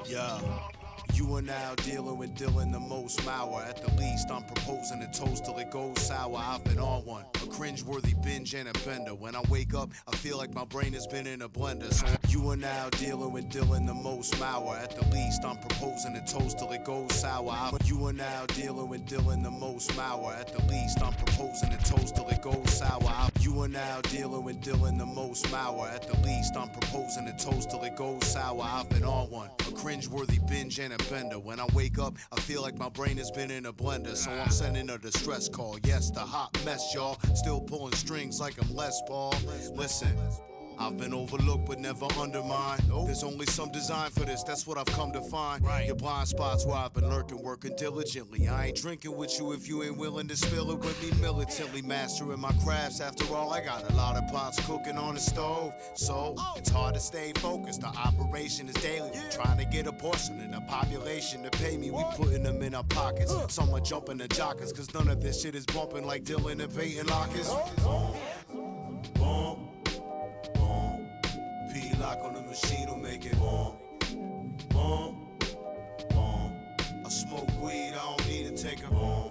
Yeah. You are now dealing with Dylan the most sour. At the least, I'm proposing a toast till it goes sour. I've been on one, a cringe-worthy binge and a bender. When I wake up, I feel like my brain has been in a blender. So you are now dealing with Dylan the most sour. At the least, I'm proposing a toast till it goes sour. You are now dealing with Dylan the most sour. At the least, I'm proposing a toast till it goes sour. You are now dealing with Dylan the most sour. At the least, I'm proposing a toast till it goes sour. I've been on one, a cringe-worthy binge and a bender. When I wake up, I feel like my brain has been in a blender. So I'm sending a distress call. Yes, the hot mess, y'all. Still pulling strings like I'm Les Paul. Listen, I've been overlooked but never undermined. There's only some design for this, that's what I've come to find. Your blind spots where I've been lurking, working diligently. I ain't drinking with you if you ain't willing to spill it with me militantly. Mastering my crafts, after all, I got a lot of pots cooking on the stove. So, it's hard to stay focused, the operation is daily. We're trying to get a portion of the population to pay me. We putting them in our pockets. Some are jumping the jockers, cause none of this shit is bumping like Dylan and Peyton Lockers. P-lock on the machine will make it boom, boom, boom. I smoke weed, I don't need to take a boom,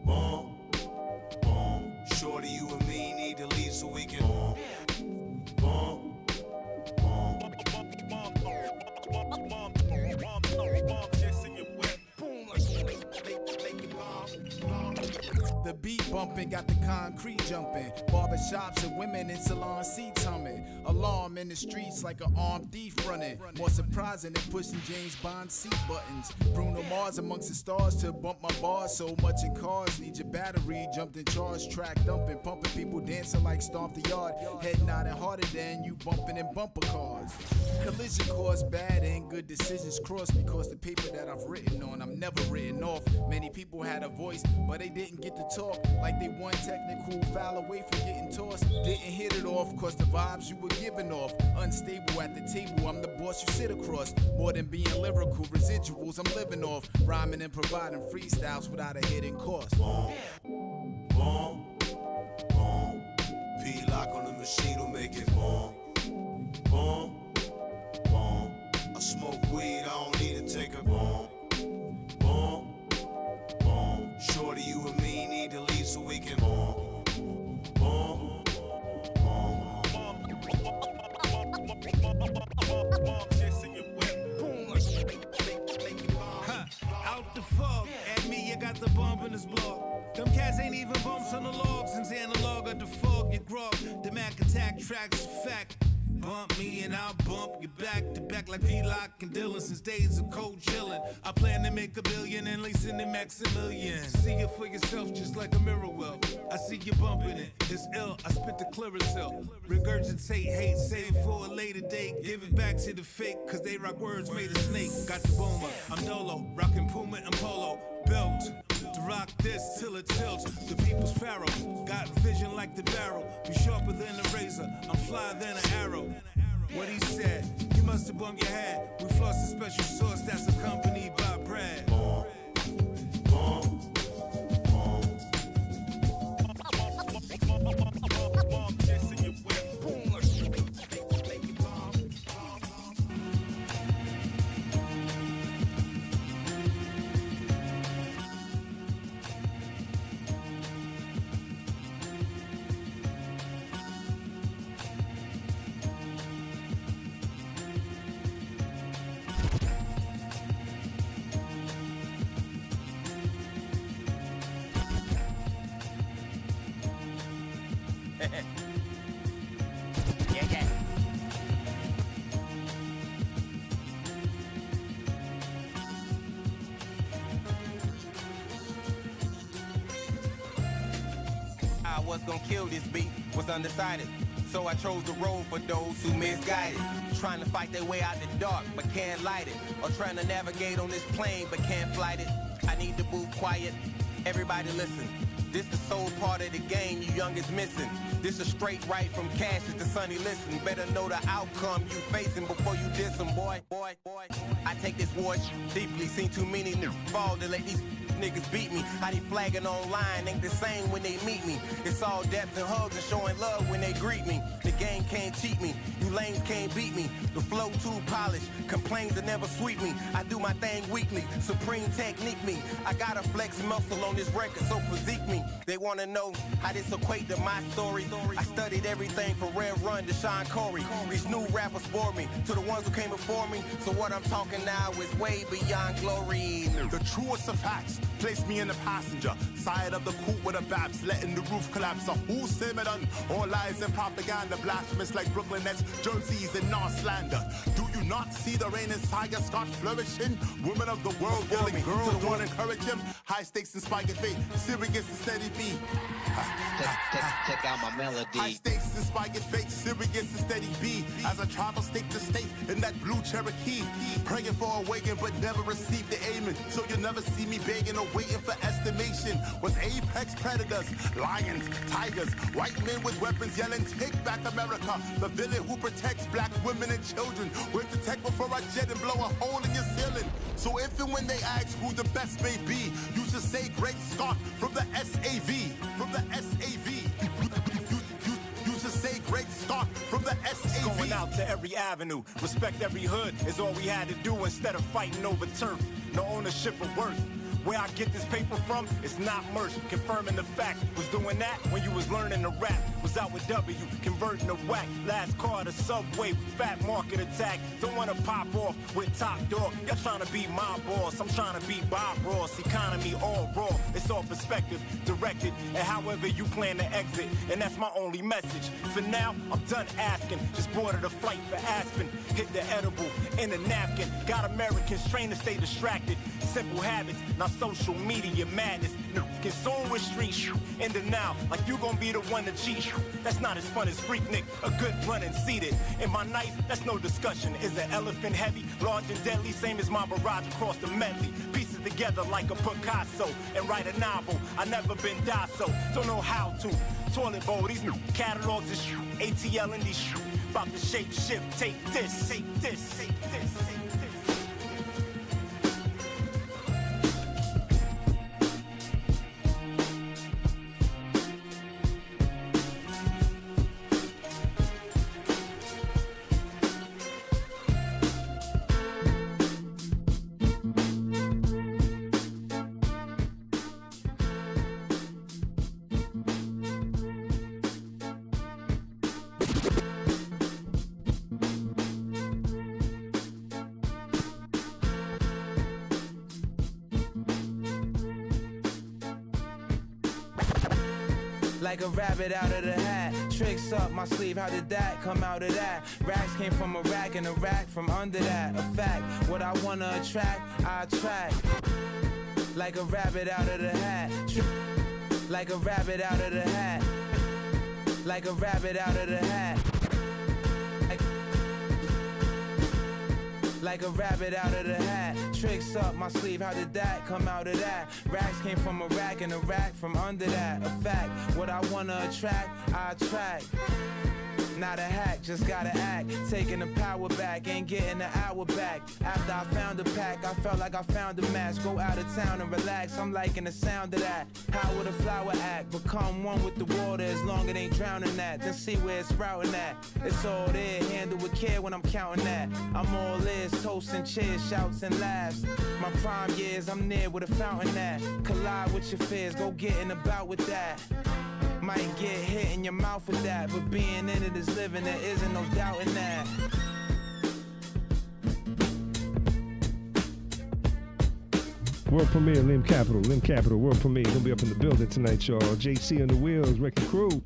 boom, boom. Shorty, you and me need to leave so we can boom, boom, boom. The beat bumping, got the concrete jumping. Barbershops and women in salon seats humming. Alarm in the streets like an armed thief running. More surprising than pushing James Bond seat buttons. Bruno Mars amongst the stars to bump my bars. So much in cars, need your battery. Jumped in charge, track dumping. Pumping people dancing like Stomp the Yard. Head nodding harder than you bumping in bumper cars. Collision course, bad and good decisions cross. Because the paper that I've written on, I'm never written off. Many people had a voice, but they didn't get to talk. Like they one technical foul away from getting tossed. Didn't hit it off, cause the vibes you were giving off. Unstable at the table, I'm the boss you sit across. More than being lyrical, residuals I'm living off. Rhyming and providing freestyles without a hidden cost. Boom, boom, boom. P-lock on the machine will make it boom, boom, boom. I smoke weed, I don't need to take a boom, boom, boom. Shorty, you and me need to leave so we can boom, boom, boom. Out the fog, at me you got the bump in his blog. Them cats ain't even bumps on the logs, since analog of the fog you grog. The Mac attack tracks a fact. Bump me and I'll bump you back to back like V-Lock and Dylan since days of cold chillin'. I plan to make $1 billion and leasing the Maximilian. See it for yourself just like a mirror will. I see you bumping it, it's ill. I spit the Clearasil. Regurgitate hate, save it for a later date. Give it back to the fake, cause they rock words made of snake. Got the boomer, I'm Dolo, rockin' Puma and Polo. Built to rock this till it tilts. The people's pharaoh, got vision like the barrel. Be sharper than a razor, I'm flyer than an arrow. What he said, you must have bumped your head. We floss a special sauce that's accompanied by bread. Boom, boom, was gonna kill this beat, was undecided. So I chose the road for those who misguided. Trying to fight their way out the dark, but can't light it. Or trying to navigate on this plane, but can't flight it. I need to move quiet, everybody listen. This the soul part of the game you youngest missing. This a straight right from Cassius to Sonny Listen. Better know the outcome you facing before you diss them, boy. I take this war deeply. Seen too many fall to let these niggas beat me. How they flagging online ain't the same when they meet me. It's all depth and hugs and showing love when they greet me. The game can't cheat me, you lames can't beat me. The flow too polished, complaints that never sweep me. I do my thing weekly, supreme technique me. I gotta flex muscle on this record, so physique me. They wanna know how this equate to my story. I studied everything from Red Run to Sean Corey. These new rappers bore me to the ones who came before me. So what I'm talking now is way beyond glory. The truest of facts place me in the passenger side of the coupe with a babs, letting the roof collapse. So who's Simon? All lies and propaganda, blasphemous like Brooklyn Nets, jerseys and North slander. Do you not see the reigning Tiger Scott flourishing? Women of the world yelling, girls don't encourage him. High stakes inspire faith, serious and steady beat. Check out my melody. High stakes inspire faith, serious and steady beat. As I travel state to state in that blue Cherokee, praying for a wagon but never received the amen. So you never see me begging or waiting for estimation. Was apex predators, lions, tigers, white men with weapons yelling, take back America. The villain who protects black women and children. With the tech before I jet and blow a hole in your ceiling. So if and when they ask who the best may be, you should say Great Scott from the SAV. From the SAV. You should say Great Scott from the SAV. Going out to every avenue, respect every hood is all we had to do instead of fighting over turf. No ownership of worth. Where I get this paper from, it's not merch. Confirming the facts. Was doing that when you was learning to rap. Was out with W, converting to whack. Last car to Subway, fat market attack. Don't wanna pop off with top dog. Y'all trying to be my boss. I'm trying to be Bob Ross. Economy all raw. It's all perspective, directed at however you plan to exit. And that's my only message. For now, I'm done asking. Just boarded a flight for Aspen. Hit the edible in a napkin. Got Americans trained to stay distracted. Simple habits, not social media madness. Consume with street in the now, like you gon' be the one to cheat. That's not as fun as Freaknik, a good running seated. In my knife, that's no discussion. Is an elephant heavy, large and deadly, same as my barrage across the medley. Pieces together like a Picasso, and write a novel. I never been docile, don't know how to. Toilet bowl, these new catalogs is ATL in these about to shape shift. Take this, take this, take this, take this. Like a rabbit out of the hat, tricks up my sleeve, how did that come out of that? Racks came from a rack and a rack from under that. A fact, what I wanna attract, I attract. Like a rabbit out of the hat, like a rabbit out of the hat, like a rabbit out of the hat. Like a rabbit out of the hat, tricks up my sleeve, how did that come out of that? Racks came from a rack and a rack from under that. A fact, what I wanna attract, I attract. Not a hack, just gotta act. Taking the power back, ain't getting the hour back. After I found a pack, I felt like I found a match. Go out of town and relax, I'm liking the sound of that. How would a flower act? Become one with the water as long as it ain't drowning that. Then see where it's sprouting at. It's all there, handle with care when I'm counting that. I'm all ears, toasts and cheers, shouts and laughs. My prime years, I'm near with a fountain at. Collide with your fears, go getting about with that. Might get hit in your mouth with that, but being in it is living, there isn't no doubt in that. World premiere, Liym Capital, world premiere. Gonna be up in the building tonight, y'all. Jaycee on the wheels, wrecking crew.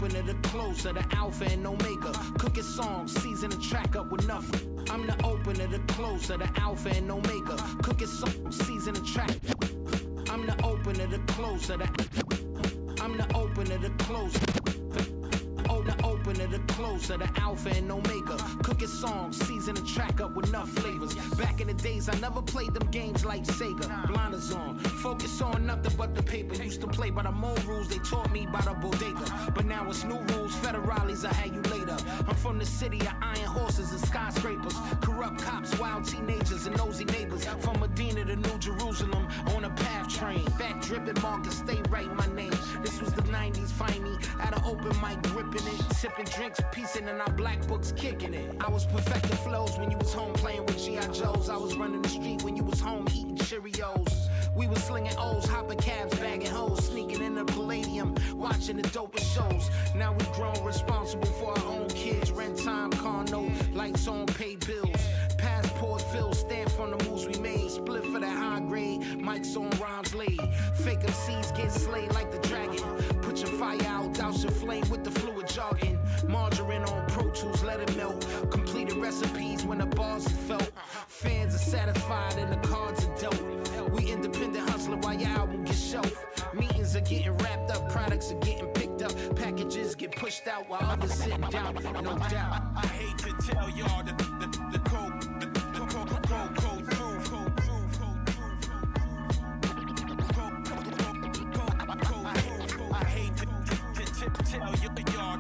opener, the closer, the alpha and omega. Cooking songs, season the track up with nothing. I'm the opener, the closer, the alpha and omega. Cooking songs, season the track. I'm the opener, the closer, I'm the opener, the closer. The opener, the closer, the alpha and omega. Cooking songs, season the track up with enough flavors. Back in the days, I never played them games like Sega. Blinders on, focus on nothing but the paper. Used to play by the mold rules they taught me by the bodega. But now it's new rules, federales, I had you later. I'm from the city of iron horses and skyscrapers. Corrupt cops, wild teenagers and nosy neighbors. From Medina to New Jerusalem on a PATH train. Fat dripping market, stay right my name. This was the 90s, find me at an open mic gripping it. Sipping drinks, piecing in our black books, kicking it. I was perfecting flows when you was home playing with G.I. Joes. I was running the street when you was home eating Cheerios. We was slinging O's, hopping cabs, bagging hoes, sneaking in the Palladium, watching the dopest shows. Now we grown, responsible for our own kids. Rent time, car note, lights on, pay bills. Passport fills, stand from the moves we made. Split for that high grade, mics on, rhymes laid. Fake MCs get slayed like the dragon. Put your fire out, douse your flame with the fluid jargon. Margarine on Pro Tools, let it melt. Completed recipes when the bars are felt. Fans are satisfied and the cards are dealt. We independent hustler while your album gets shelved. Meetings are getting wrapped up, products are getting picked up. Packages get pushed out while others sitting down, no doubt. I hate to tell y'all the code. I hate to tell y'all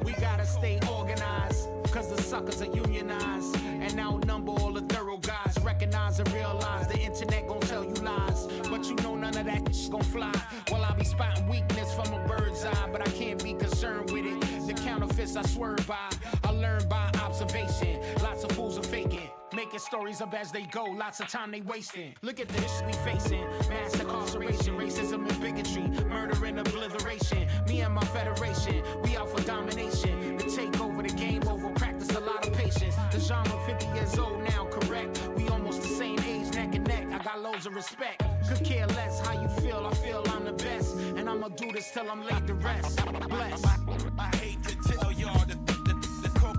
We gotta stay organized, cause the suckers are unionized and outnumber all the thorough guys. Recognize and realize the internet gon' tell you lies, but you know none of that shit's gon' fly. Well, I be spotting weakness from a bird's eye, but I can't be concerned with it. The counterfeits I swerve by, I learn by observation. Lots of fools are faking, making stories up as they go, lots of time they wasting. Look at this we facing, mass incarceration, racism and bigotry, murder and obliteration. Me and my federation, we out for domination. To take over the game over, practice a lot of patience. The genre 50 years old now, correct? We almost the same age, neck and neck, I got loads of respect. Could care less how you feel, I feel I'm the best. And I'ma do this till I'm laid to rest. Bless. I hate to tell y'all the code.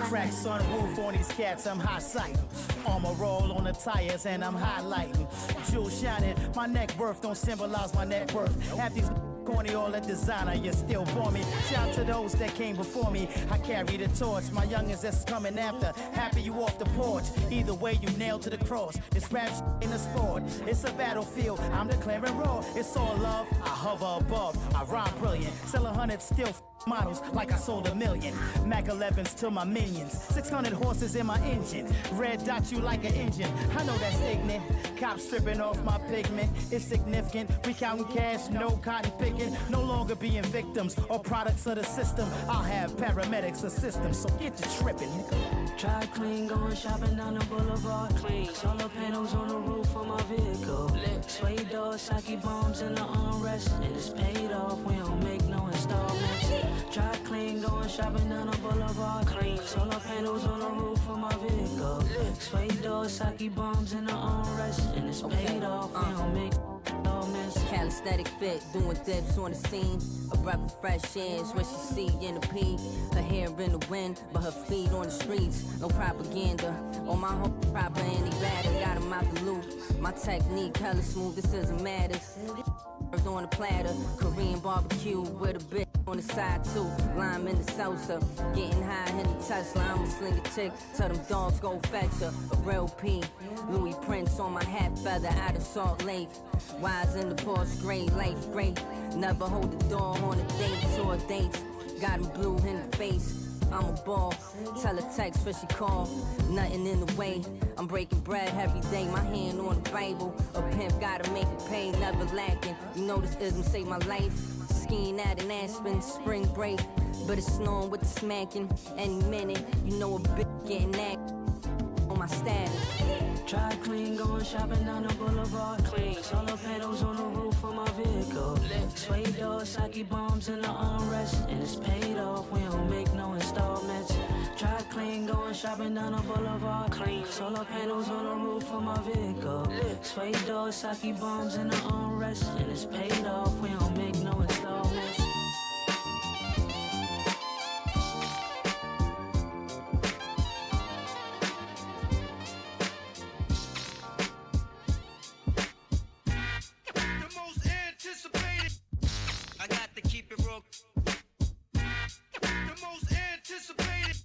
Crack sunroof on these cats, I'm high sight. Armor roll on the tires and I'm highlighting. Jewels shining, my neck worth don't symbolize my net worth. Half these corny all that designer, you still bore me. Shout to those that came before me. I carry the torch, my youngins that's coming after. Happy you off the porch. Either way, you nailed to the cross. This rap in a sport. It's a battlefield. I'm declaring raw. It's all love. I hover above. I rhyme brilliant. Sell 100 still models like I sold 1 million. Mac 11s to my minions. 600 horses in my engine. Red dot you like an engine. I know that's ignorant. Cops stripping off my pigment. It's significant. We counting cash, no cotton picking. No longer being victims or products of the system. I'll have paramedics assist them. So get to tripping, nigga. Try clean, going shopping down the boulevard. Clean. Solar panels on the roof of my vehicle. Lit. Suede doors, Saki bombs in the armrest. And it's paid off. We don't make no installments. Dry clean, going shopping down the boulevard. Clean, solar panels on the roof of my vehicle. Suede doors, sake bombs in the armrest, and it's paid off. We don't make no mess. Calisthenic fit, doing dips on the scene. A breath of fresh air is what she see in the pee. Her hair in the wind, but her feet on the streets. No propaganda, on my whole proper any batter. Got him out the loop. My technique hella smooth, this isn't matters. On the platter, Korean barbecue with a bit on the side too. Lime in the salsa, getting high in the Tesla. I'ma sling a chick, tell them dogs go fetch her. A real P, Louis Prince on my hat feather out of Salt Lake. Wise in the Porsche, great life, great. Never hold the door on a date or dates. Got him blue in the face. I'm a ball, tell her text for she call. Nothing in the way, I'm breaking bread every day. My hand on the Bible, a pimp gotta make it pay, never lacking. You know this ism saved my life. Skiing at an Aspen, spring break, but it's snowing with the smacking. Any minute, you know a bitch getting act on my status. Dry clean, going shopping down the boulevard. Clean, solar panels on the roof of my vehicle. Suede doors, sake bombs in the armrest, and it's paid off. We don't make no installments. Dry clean, going shopping down the boulevard. Clean, solar panels on the roof of my vehicle. Suede doors, sake bombs in the armrest, and it's paid off. We don't make no installments. I got to keep it real. The most anticipated.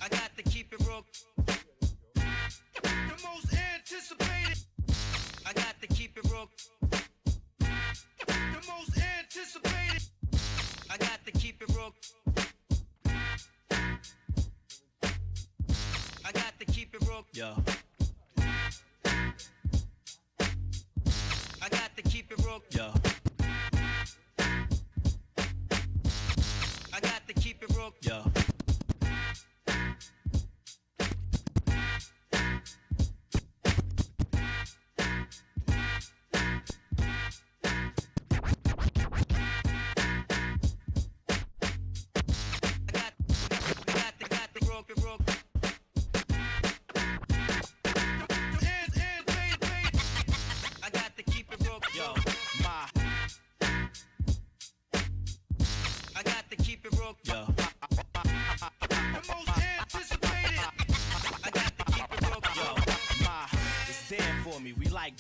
I got to keep it real. The most anticipated. I got to keep it real. The most anticipated. I got to keep it real. I got to keep it real. Yo. I got to keep it real. Yo. I got to keep it real. Yo.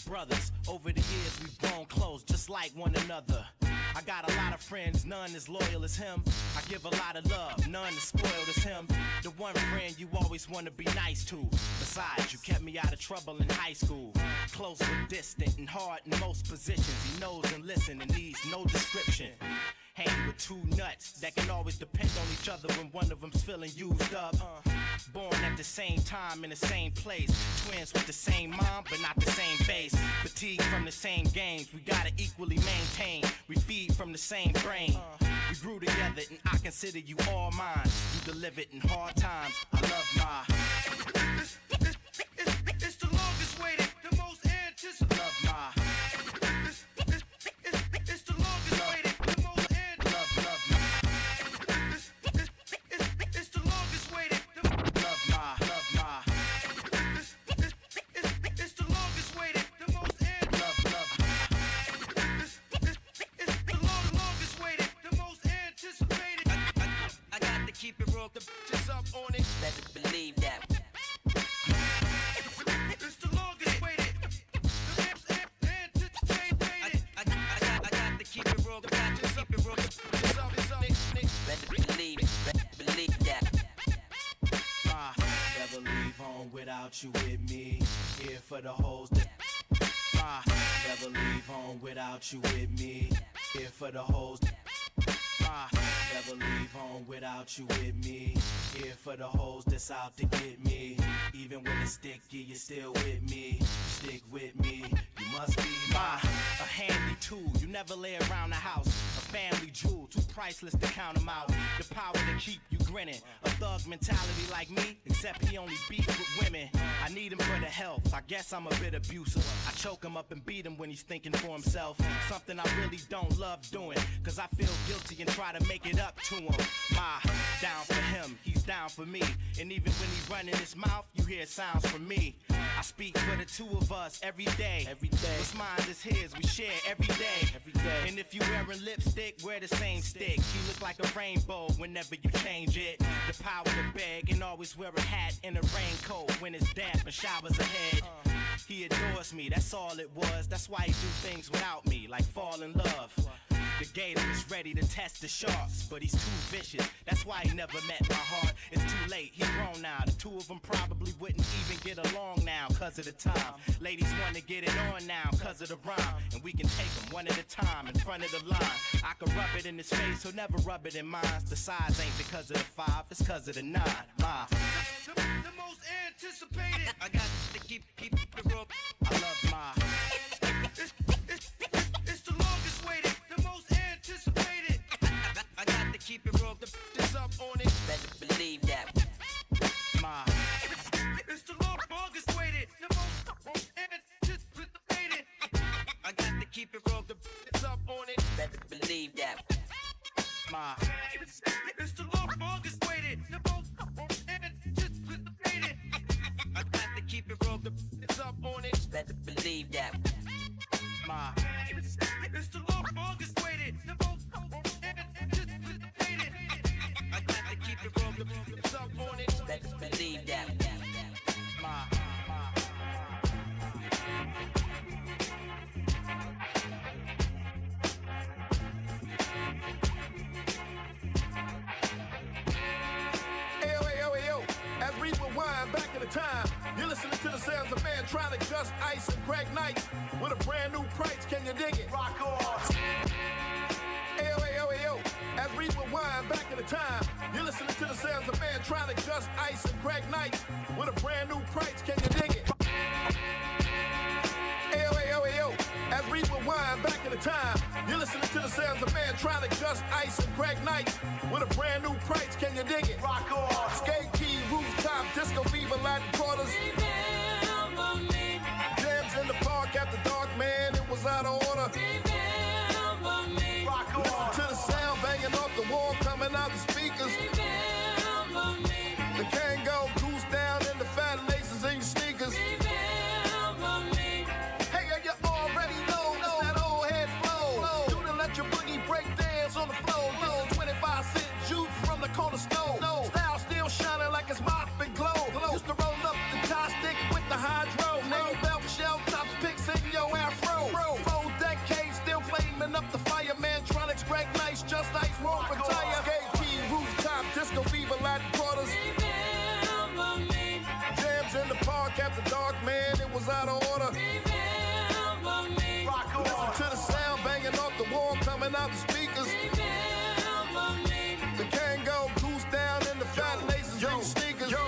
Brothers, over the years we've grown close, just like one another. I got a lot of friends, none as loyal as him. I give a lot of love, none as spoiled as him. The one friend you always want to be nice to. Besides, you kept me out of trouble in high school. Close but distant and hard in most positions. He knows and listens and needs no description. Hang with two nuts that can always depend on each other when one of them's feeling used up. Born at the same time in the same place. Twins with the same mom but not the same base. Fatigue from the same games, we gotta equally maintain. We feed from the same brain. We grew together and I consider you all mine. You delivered in hard times, I love my. It's the longest waited, the most anticipated. Love my. It's the longest waited, the most It's the longest waited. Love my. It's the longest waited, the most love. It's the longest waited, the most anticipated. I got to keep it real. Just up on it. Better believe that. It's the longest waited. I got to keep it real. Got to keep it real. Better believe that. Never leave home without you with me. Here for the hoes that. Never leave home without you with me. Here for the hoes that. Never leave home without you with me. Here for the hoes that's out to get me. Even when it's sticky, you're still with me. Stick with me, you must be mine. A handy tool, you never lay around the house. A family jewel, too priceless to count them out. The power to keep you grinning. A thug mentality like me, except he only beef with women. I need him for the health, I guess I'm a bit abusive. I choke him up and beat him when he's thinking for himself. Something I really don't love doing, cause I feel guilty and try to make it up to him. Down for him, he's down for me. And even when he running his mouth, you hear sounds from me. I speak for the two of us every day. What's mine is his, we share every day. And if you wearing lipstick, wear the same stick. You look like a rainbow whenever you change it. The power to beg and always wear a hat and a raincoat when it's damp and showers ahead. He adores me, that's all it was. That's why he do things without me, like fall in love. The gator is ready to test the sharks, but he's too vicious. That's why he never met my heart. It's too late, he's grown now. The two of them probably wouldn't even get along now, cause of the time. Ladies wanna get it on now, cause of the rhyme. And we can take them one at a time in front of the line. I can rub it in his face, he'll never rub it in mine. The size ain't because of the 5, it's cause of the 9. The most anticipated. I got to keep the rope. I love my. It's the longest waited, the most anticipated. I got to keep it rope. This up on it. Better believe that. My. It's the longest waited, the most anticipated. I got to keep it rope. This up on it. Better believe that. My. It's the longest waited, the most anticipated. I got to keep it rope. This up on it. Better believe that. My. It's the longest waited, the most anticipated. I got to keep it rope. This up on it. Better believe that. My. Yo, as we rewind back in the time, you're listening to the sounds of man trying to just ice and Greg Knight with a brand new price. Can you dig it? Rock on. Yo, as we rewind back in the time, you're listening to the sounds of man trying to just ice and Greg Knight with a brand new price. Can you dig it? Yo, as we rewind back in the time, you're listening to the sounds of man trying to just ice and Greg Knight with a brand new price. Can you dig it? Rock on. Skate key, rooftop, disco fever, Latin quarters. Jams in the park after dark, man, it was out of order. Rock on. Listen to the sound banging off the wall, coming out the speakers. The Kango goose down in the fat laces in your sneakers. Hey, you already know it's that old head flow. Do to let your boogie break dance on the floor. Get the 25-cent juice from the corner store. Style still shining like it's mop and glow. Used to roll up the tie stick with the hydro. Name belt, shell tops, picks in your afro. 4 decades still flaming up the fireman. Tronics, Greg Nice, just ice, won't retire. Skate key, rooftop, disco fever, Latin quarters. Jams in the park after dark, man, it was out of order. Listen to the sound banging off the wall, coming out the speakers. The Kango goose down in the fat laces in your sneakers. Yo,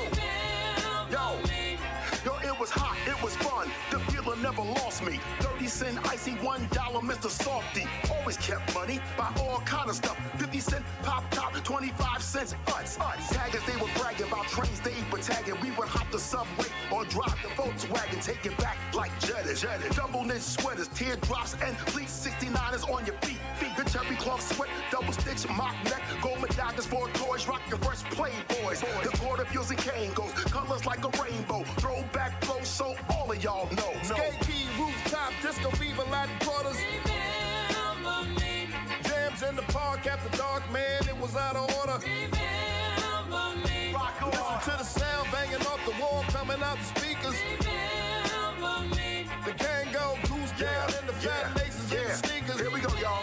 it was hot, it was fun. The feeling never lost me. 30 cent icy, $1 Mr. Softy. Always kept money, buy all kind of stuff. 50 cent pop top, 25 cents utz. Taggers, they were bragging about trains they were tagging. We would hop the subway or drive the Volkswagen, take it back like Jetted. Double knit sweaters, teardrops and fleet 69ers on your feet. The cherry cloth sweat, double stitch, mock neck, gold medallions for toys, rock your fresh Playboys. The quarter fuels and Kangos, colors like a rainbow. Throwback flow, so all of y'all know. Skate key, rooftop, disco fever, Latin quarters. Jams in the park after dark, man, it was out of order. Listen to the sound banging off the wall, coming out the speakers. The Kango goose down in the fat laces in the sneakers. Here we go, y'all.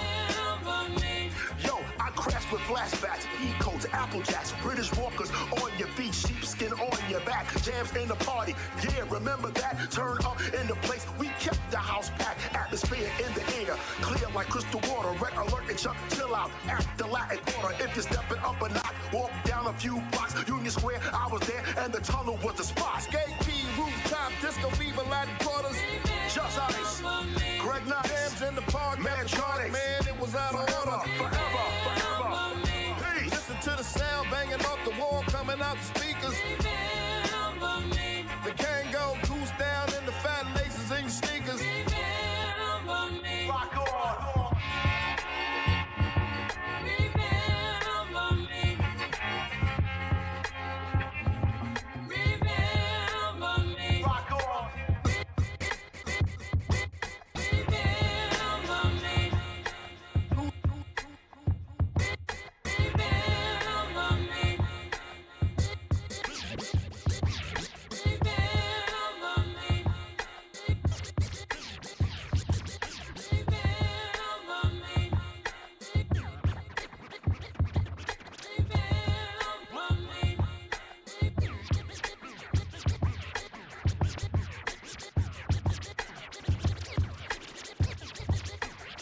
Yo, I crashed with flashbacks, E-coats, Apple Jacks, British walkers on your feet, sheepskin on your back, jams in the party. Yeah, remember that? Turn up in the place. We kept the house packed, atmosphere in the air, clear like crystal water. Red alert and Chuck, chill out at the Latin Quarter. If you're stepping up a notch, walk down a few blocks. Union Square, I was there, and the tunnel was the spot. Skate key, rooftop, disco fever, Latin quarters. Just ice, Greg Nice, jams in the park, man, Tronics, man, it was out of order. Forever. Peace. Listen to the sound banging off the wall, coming out the speakers. Remember me. The Kango goose down in the fat laces in your sneakers. Remember me. Rock on. Remember me. Remember me. Rock on. Remember me.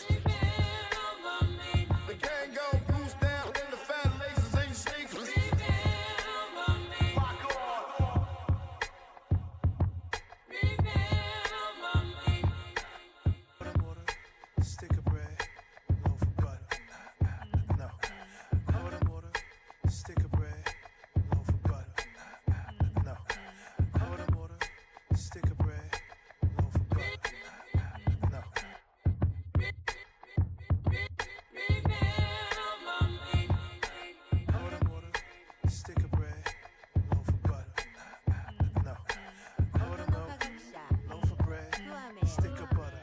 Remember me. The Kango goose down in the fat laces in your sneakers. Rock on. Stick of bread, loaf of butter. No. Quarter water, stick of bread, loaf of butter. No. Quarter water, stick of bread, loaf of butter. No. Quarter water, stick of bread, loaf of butter. No. Quarter milk, loaf of bread, stick of butter.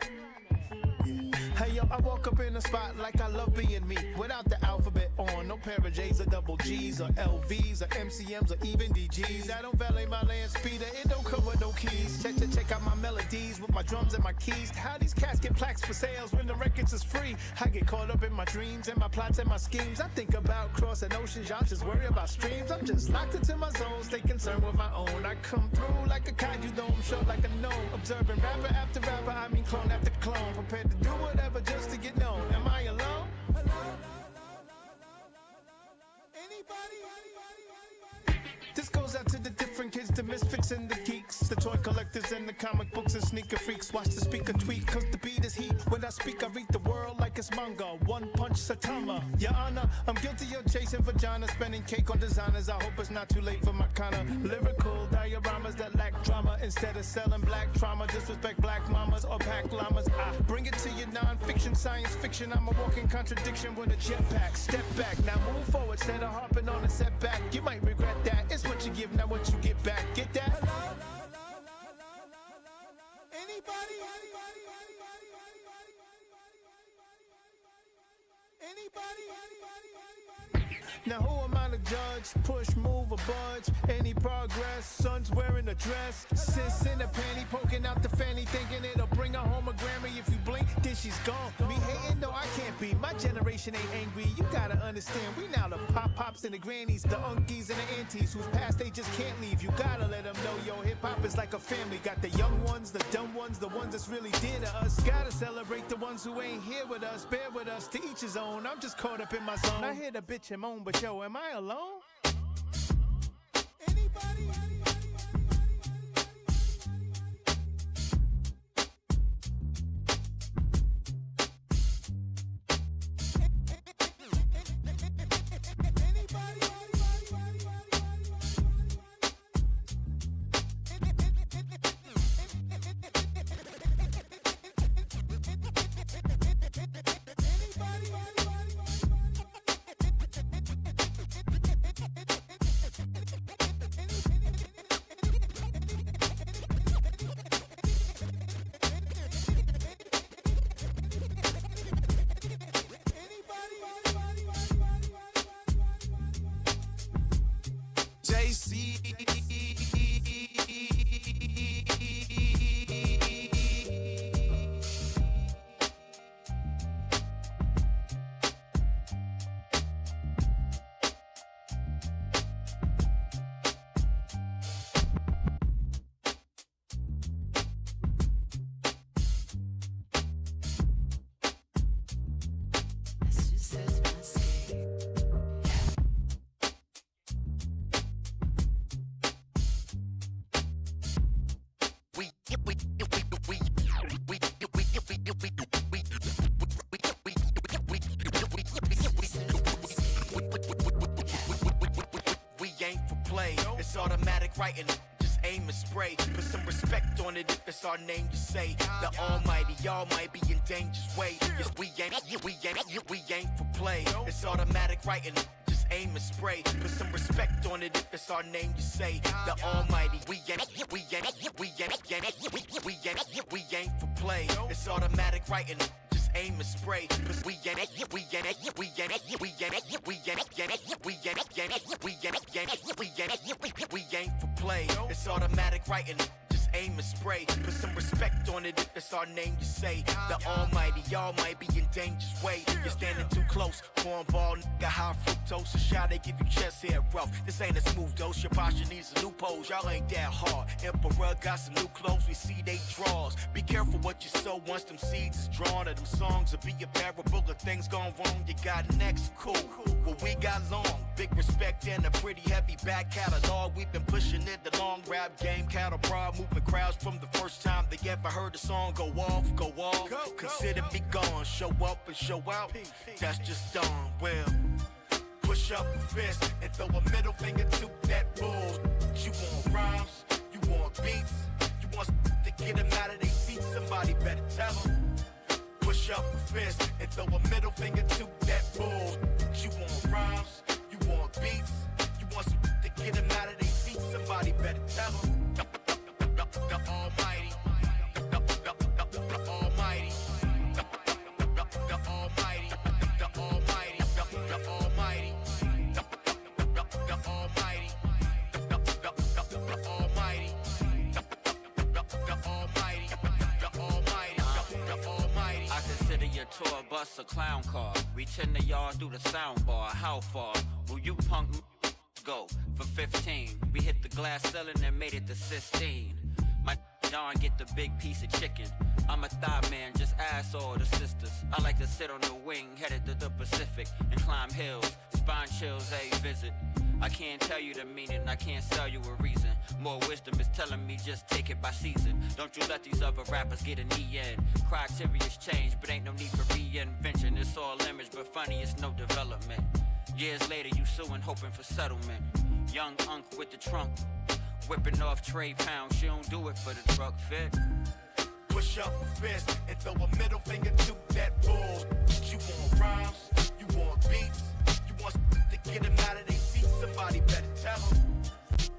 Hey yo, I woke up in a spot like I love being me. Without the alphabet on, no pair of J's or double G's or LVs or MCMs or even DGs. I don't valet my land speeder, it don't come with no keys. Check out my melodies with my drums and my keys. How these cats get plaques for sales when the records is free? I get caught up in my dreams and my plots and my schemes. I think about crossing oceans, y'all just worry about streams. I'm just locked into my zone, stay concerned with my own. I come through like a kaiju dome, short like a gnome. Observing rapper after rapper, I mean clone after clone. Prepared to do whatever just to get known. Am I alone? This goes out to the different kids, the misfits and the geeks, the toy collectors and the comic books and sneaker freaks. Watch the speaker tweak, cause the beat is heat. When I speak, I read the world like it's manga. One punch Satama. Your Honor, I'm guilty of chasing vagina, spending cake on designers. I hope it's not too late for my kind of lyrical dioramas that lack drama. Instead of selling black trauma, disrespect black mamas or pack llamas. I bring it to your non-fiction, science fiction. I'm a walking contradiction with a jetpack. Step back, now move forward instead of harping on a setback. You might regret that. It's what you give, not what you get back. Get that? Anybody? Now who am I to judge? Push, move, or budge? Any progress? Son's wearing a dress. Sis in a panty, poking out the fanny, thinking it'll bring her home a Grammy. If you blink, then she's gone. Me hating? No, I can't be. My generation ain't angry. You gotta understand. We now the pop-pops and the grannies, the unkies and the aunties whose past they just can't leave. You gotta let them know, yo, hip-hop is like a family. Got the young ones, the dumb ones, the ones that's really dear to us. Gotta celebrate the ones who ain't here with us. Bear with us, to each his own. I'm just caught up in my zone. I hear the bitch and moan, but yo, am I alone? Anybody? Jaycee. play. It's automatic writing. Just aim and spray. Put some respect on it if it's our name you say. The Almighty, y'all might be in danger's way. Yes, we ain't for play. It's automatic writing. Just aim and spray. Put some respect on it if it's our name you say. The Almighty, we ain't for play. It's automatic writing. Just aim and spray. Cause we ain't for play. It's automatic writing. Just aim and spray. Put some respect on it if it's our name you say. The Almighty, y'all might be in danger's way. You're standing too close. Cornball, nigga, high fructose. A shot, they give you chest hair rough. This ain't a smooth dose. Your posture needs a new pose. Y'all ain't that hard. Emperor got some new clothes. We see they draws. Be careful what you sow once them seeds is drawn. Or them songs will be a parable of things gone wrong. You got next, cool. Well, we got long. Big respect and a pretty heavy back catalog. We've been pushing it the long rap game. Cattle prod, moving crowds from the first time they ever heard the song go off. Consider me gone. Show up and show out. That's just done. Well, push up a fist and throw a middle finger to that bull. You want rhymes? You want beats? You want to get them out of their seats? Somebody better tell them. Push up a fist and throw a middle finger to that bull. You want rhymes? You want beats? You want to get them out of their seats? Somebody better tell them. The Almighty. The Almighty. The Almighty. The Almighty. The Almighty. The Almighty. The Almighty. The Almighty. I consider your tour bus a clown car. Reaching the yard through the sound bar. How far will you punk go? For 15. We hit the glass ceiling and made it to 16. My Don get the big piece of chicken. I'm a thigh man, just ask all the sisters. I like to sit on the wing, headed to the Pacific, and climb hills, spine chills, a visit. I can't tell you the meaning, I can't sell you a reason. More wisdom is telling me just take it by season. Don't you let these other rappers get a knee in. Criteria's change, but ain't no need for reinvention. It's all image, but funny, it's no development. Years later, you suing, hoping for settlement. Young unk with the trunk, whipping off trade pounds. She don't do it for the drug fit. Push up a fist and throw a middle finger to that bull. You want rhymes? You want beats? You want to get them out of their seats? Somebody better tell them.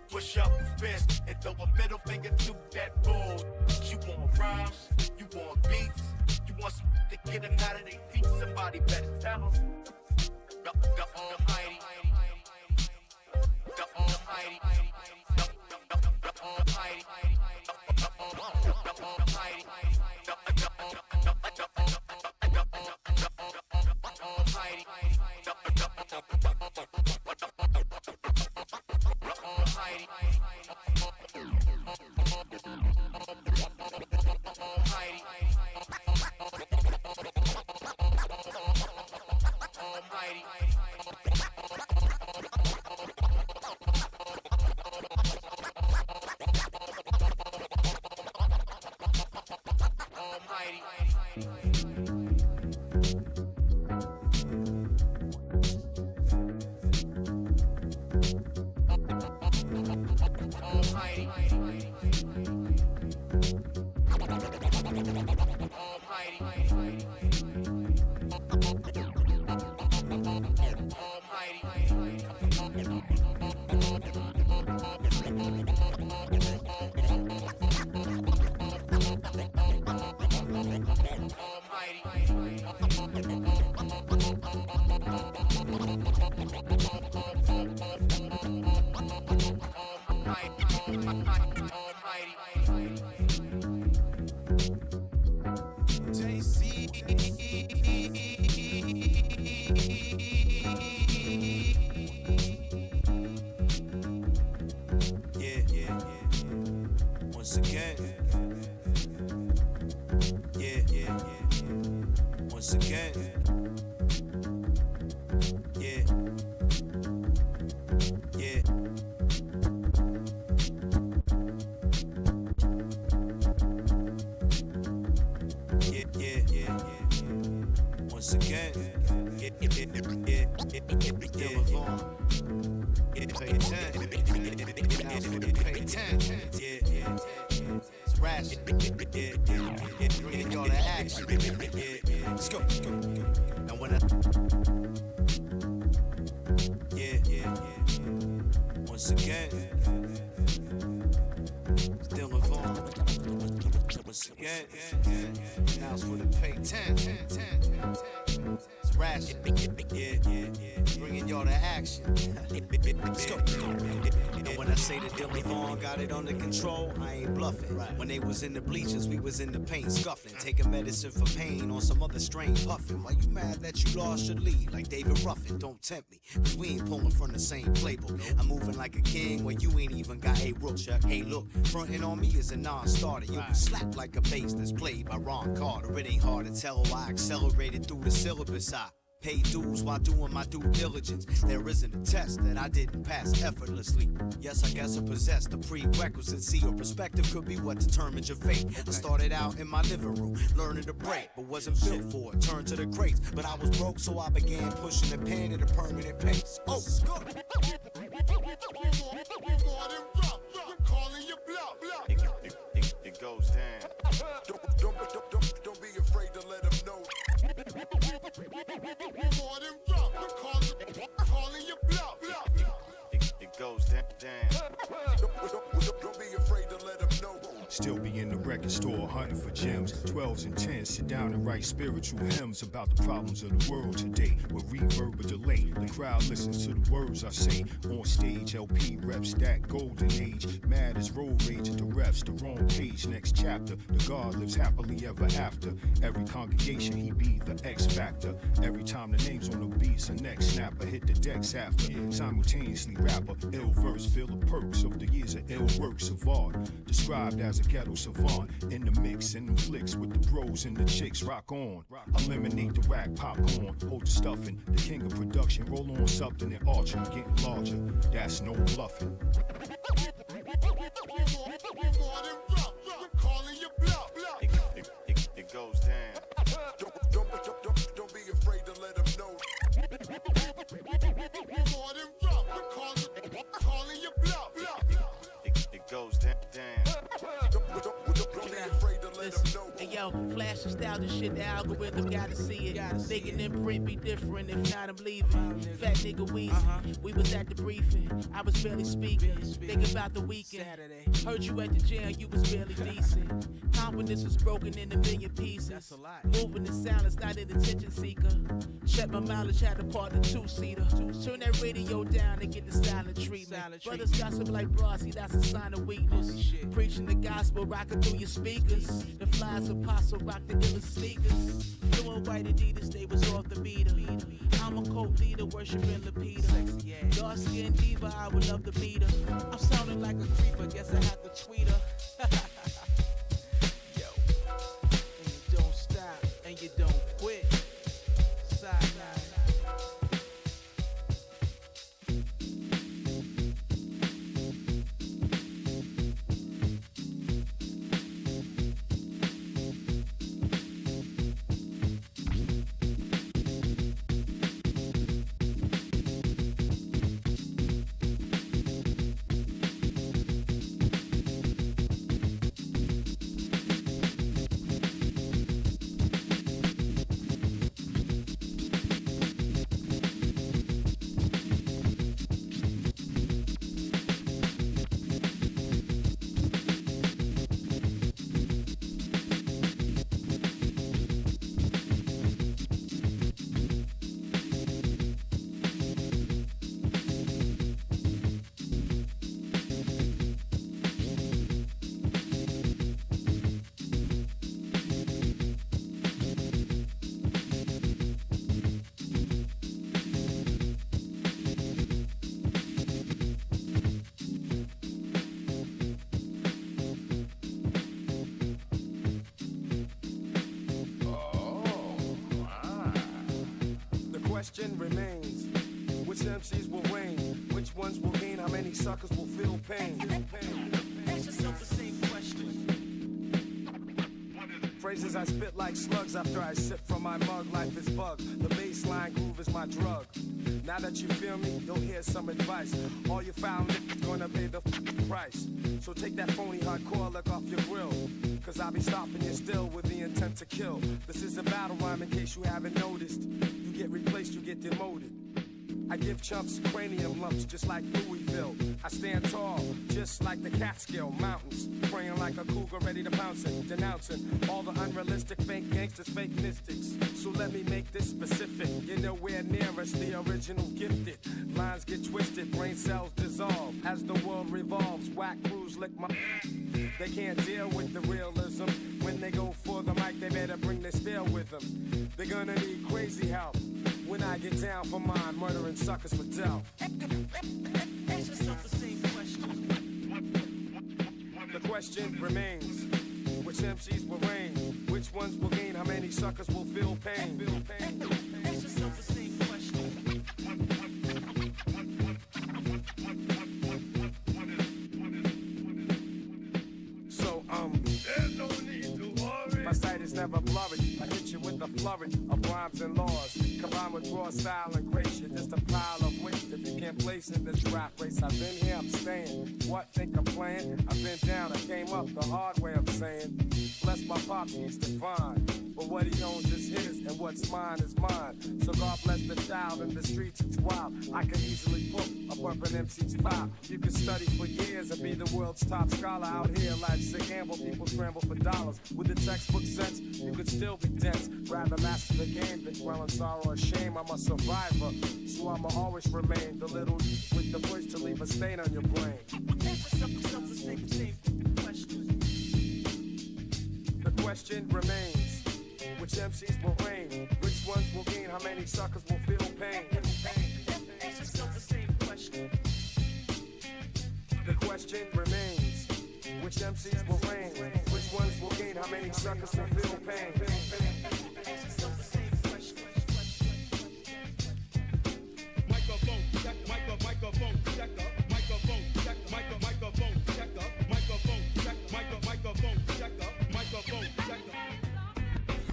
Push up a fist and throw a middle finger to that bull. You want rhymes? You want beats? You want to get them out of their seats? Somebody better tell them. The Almighty. The Almighty. The Almighty. Still involved. Once again, now for the pay 10. It's ration. Bringing y'all to action. Let's go. And when I say that Dylan Vaughn got it under control, I ain't bluffing. When they was in the bleachers, we was in the paint scuffling. Taking medicine for pain on some other strain puffing. Why you mad that you lost your lead like David Ruffin? Don't tempt me, cause we ain't pulling from the same playbook. I'm moving like a king when you ain't even got a rook. Hey look, frontin' on me is a non-starter. You can slap like a bass that's played by Ron Carter. It ain't hard to tell why I accelerated through the syllabus. I pay dues while doing my due diligence. There isn't a test that I didn't pass effortlessly. Yes, I guess I possess the prerequisites. See, your perspective could be what determines your fate. I started out in my living room, learning to break, but wasn't built for it. Turned to the crates, but I was broke, so I began pushing the pen at a permanent pace. Oh, go! It goes down. Don't be afraid to let them know. More than rough, calling your bluff. It goes down. Don't be afraid to let them know. Still be in the record store hunting for gems. 12s and 10s, sit down and write spiritual hymns about the problems of the world today. With reverb or delay, the crowd listens to the words I say. On stage, LP reps that golden age. Mad as road rage at the refs, the wrong page. Next chapter, the God lives happily ever after. Every congregation, he be the X factor. Every time the name's on the beats, a neck snapper hit the decks after. Simultaneously rapper, ill verse, feel the perks of the years of ill works of art. Described as a ghetto savant in the mix and them flicks with the bros and the chicks. Rock on, eliminate the whack popcorn, hold the stuffing. The king of production, roll on something and archer, getting larger. That's no bluffing. It goes down. Don't be afraid to let them know. More than rough, calling your bluff. It goes down. Don't be afraid to let them know. Hey yo, flash and style this shit, the algorithm gotta see it. Thinking imprint be different, if not I'm leaving. Fat nigga Weezy, we was at the briefing. I was barely speaking, thinking about the weekend. Heard you at the jail, you was barely decent. Confidence was broken in a million pieces. That's a lot. Moving in silence, not an attention seeker. Check my mileage, had to part the two-seater. Turn that radio down and get the silent treatment. Brothers gossip like bras, see that's a sign of weakness. Preaching the gospel, rocking through your speakers. The flies apostle rock the illest sneakers. Doing white Adidas, they was off the meter. I'm a cult leader, worshiping Lapita. Dark skin diva, I would love to meet her. I'm sounding like a creeper, guess I have to tweet her. Yo, and you don't stop, and you don't quit. Side line. Question remains, which MCs will reign, which ones will gain, how many suckers will feel pain. Ask yourself the same question. Phrases I spit like slugs after I sip from my mug. Life is bug, the baseline groove is my drug. Now that you feel me, you'll hear some advice. All you found is gonna pay the price. So take that phony hardcore look off your grill, cause I'll be stopping you still with the intent to kill. This is a battle rhyme in case you haven't noticed. You get replaced, you get demoted. I give chumps cranium lumps just like Louisville. I stand tall, just like the Catskill Mountains. Praying like a cougar ready to pounce it. Denouncing all the unrealistic fake gangsters, fake mystics. So let me make this specific. You're nowhere near us, the original gifted. Lines get twisted, brain cells dissolve. As the world revolves, whack crews lick my... They can't deal with the realism. When they go for the mic, they better bring their steel with them. They're gonna need crazy help. When I get down for mine, murdering suckers for Delph. Ask yourself the same question. The question remains, which MCs will reign? Which ones will gain? How many suckers will feel pain? Ask yourself the same question. So, there's no need to worry. My sight is never blurry. I hit you with a flurry of rhymes and laws. Combined with raw style and grace. You're just a pile of waste if you can't place in this rap race. I've been here, I'm staying. What, think I'm playing? I've been down, I came up the hard way, I'm saying. Bless my pops, he's divine. But what he owns is his, and what's mine is mine. So God bless the child in the streets, it's wild. I can easily put a bumpin' MC's file. You can study for years and be the world's top scholar. Out here, life's a gamble, people scramble for dollars. With the textbook sense, you could still be dense. Rather master the game than dwell in sorrow or shame. I'm a survivor, so I'ma always remain the little with the voice to leave a stain on your brain. The question remains, which MCs will reign? Which ones will gain? How many suckers will feel pain? Ask yourself the same question. The question remains, which MCs will reign? Which ones will gain? How many suckers will feel pain? Ask yourself the same question. Microphone check, microphone checker, microphone check, microphone checker, microphone check, microphone checker, microphone checker.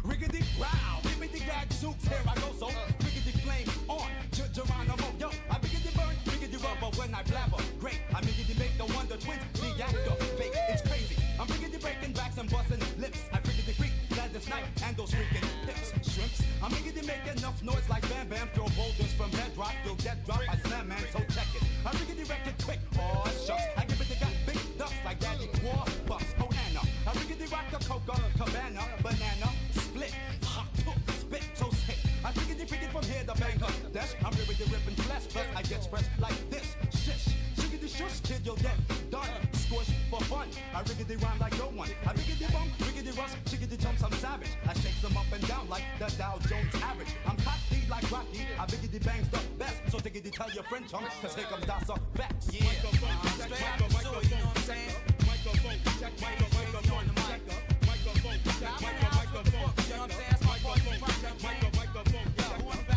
Riggedy wow, riggedy gadzooks, here I go, so riggedy flame on, Geronimo, yo, I riggedy burn, riggedy rubber when I blabber, great, I riggedy make the Wonder Twins, the actor, fake, it's crazy, I'm riggedy breaking backs and busting lips, I riggedy freak, Gladys Knight, and those freaking hips, shrimps, I'm riggedy make enough noise like Bam Bam, throw boulders from bedrock, you'll get dropped by Slam Man, so check it, I riggedy wreck it quick, oh shucks, I give it the got big ducks like Daddy War Bucks, oh Anna, I riggedy rock the Coca, Cabana, banana, split, hot, spit, so sick. I riggedy freaking from here to Bangladesh. I'm riggedy ripping flesh, plus I get spread like this. Shish, shiggity shush, kid, you'll get done. Squish for fun. I riggedy rhyme like no one. I riggedy bum, riggedy rush, shiggity jumps, I'm savage. I shake them up and down like the Dow Jones average. I'm cocky like Rocky. I riggedy bangs the best. So diggity tell your friend chum, cause here comes Dasa Facts. Yeah, straight out the sewer, you know what I'm saying? Microphone check, microphone checker, microphone check, microphone checker. You know what I'm saying? That's my part of the project. Microphone check, microphone check, microphone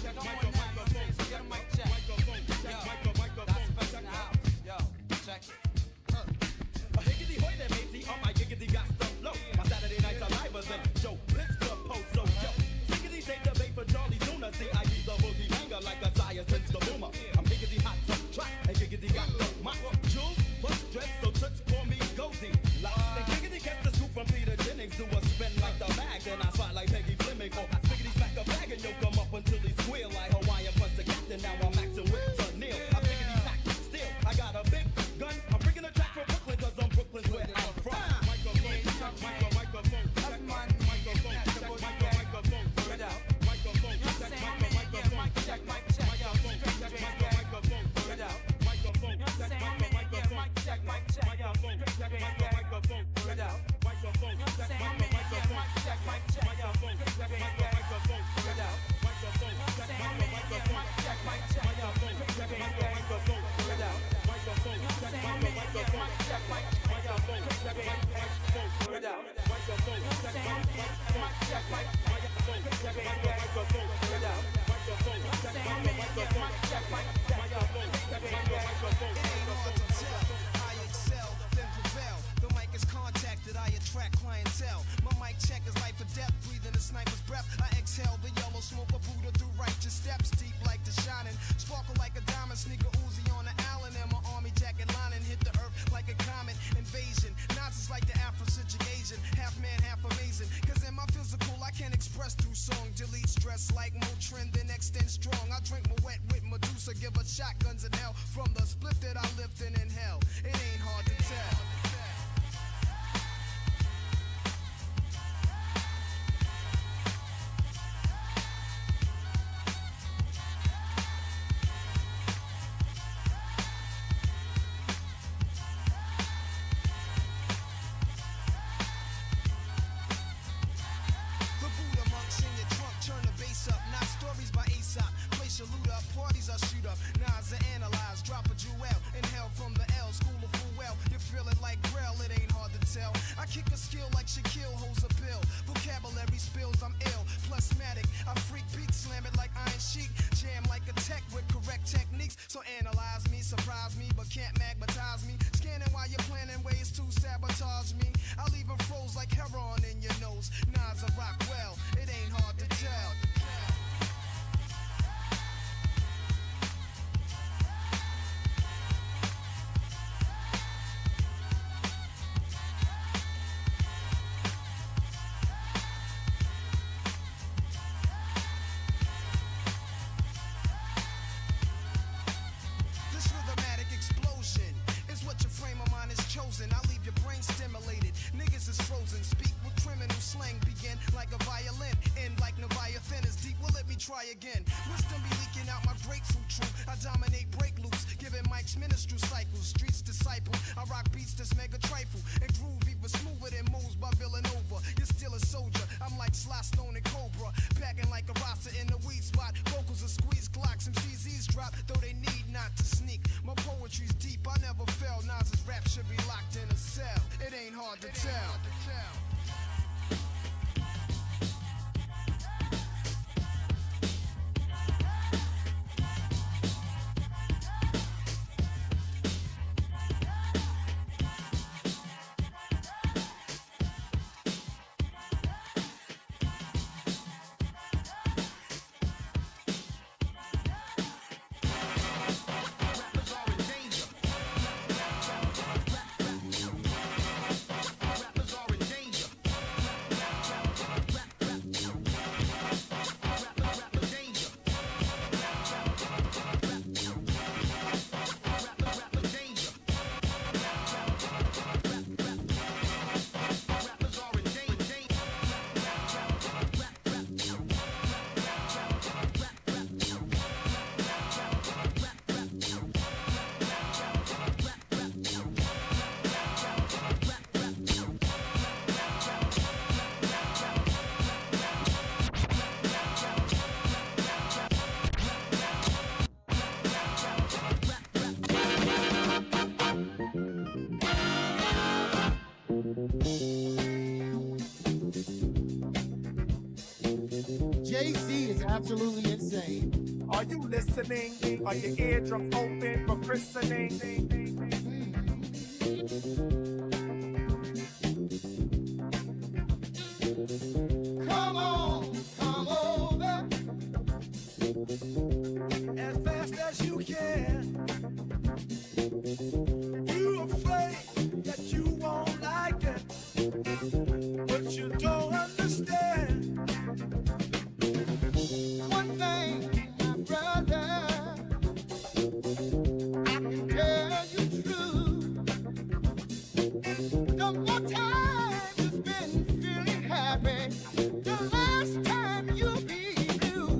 check, microphone check, so get a mic check. Microphone check, microphone check. Yo, check it. A higgity hoy there, matey, on my giggity got stuff low. My Saturday nights are live as a Joe Blitzker post, so yo. Higgity take the bait for Charlie Tuna. See, I use the boogie banger like a sire since the boomer. but shotguns in hell. From the split that I lived in hell, it ain't hard to tell. Again, wisdom be leaking out my grapefruit truth. I dominate break loops, giving mics minstrel cycles. Streets disciple, I rock beats that's mega trifle and groove even smoother than moves by Villanova. You're still a soldier, I'm like Sly Stone and Cobra, packing like a roster in the weed spot. Vocals are squeeze clocks, some CZs drop, though they need not to sneak. My poetry's deep, I never fell. Nas's rap should be locked in a cell. It ain't hard to tell. Jaycee is absolutely insane. Are you listening? Are your eardrums open for christening? Come on, come over as fast as you can. You afraid that you won't like it, but you don't understand. one thing, my brother, I can tell you true. The more time you spend feeling happy, the less time you'll be blue.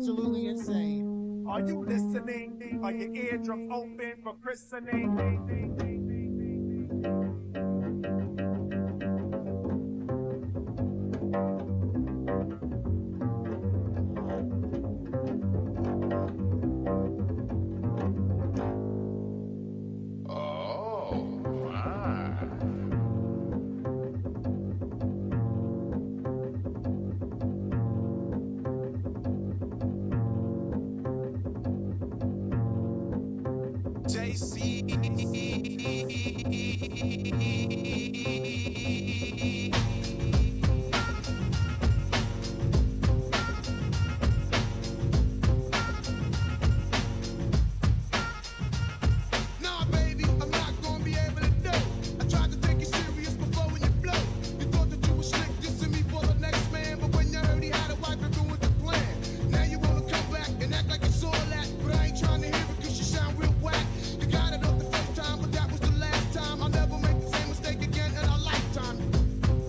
absolutely insane. Are you listening? Are your eardrums open for christening? Jaycee. Nah, baby, I'm not gonna be able to do. I tried to take you serious before when you blow. You thought that you were slick, dissing me for the next man, but when you heard he had a wife, it ruined the plan. Now you wanna come back and act like you saw that, but I ain't trying to hear it 'cause you sound real whack. You got it off the first time, but that was the last time. I'll never make the same mistake again in our lifetime.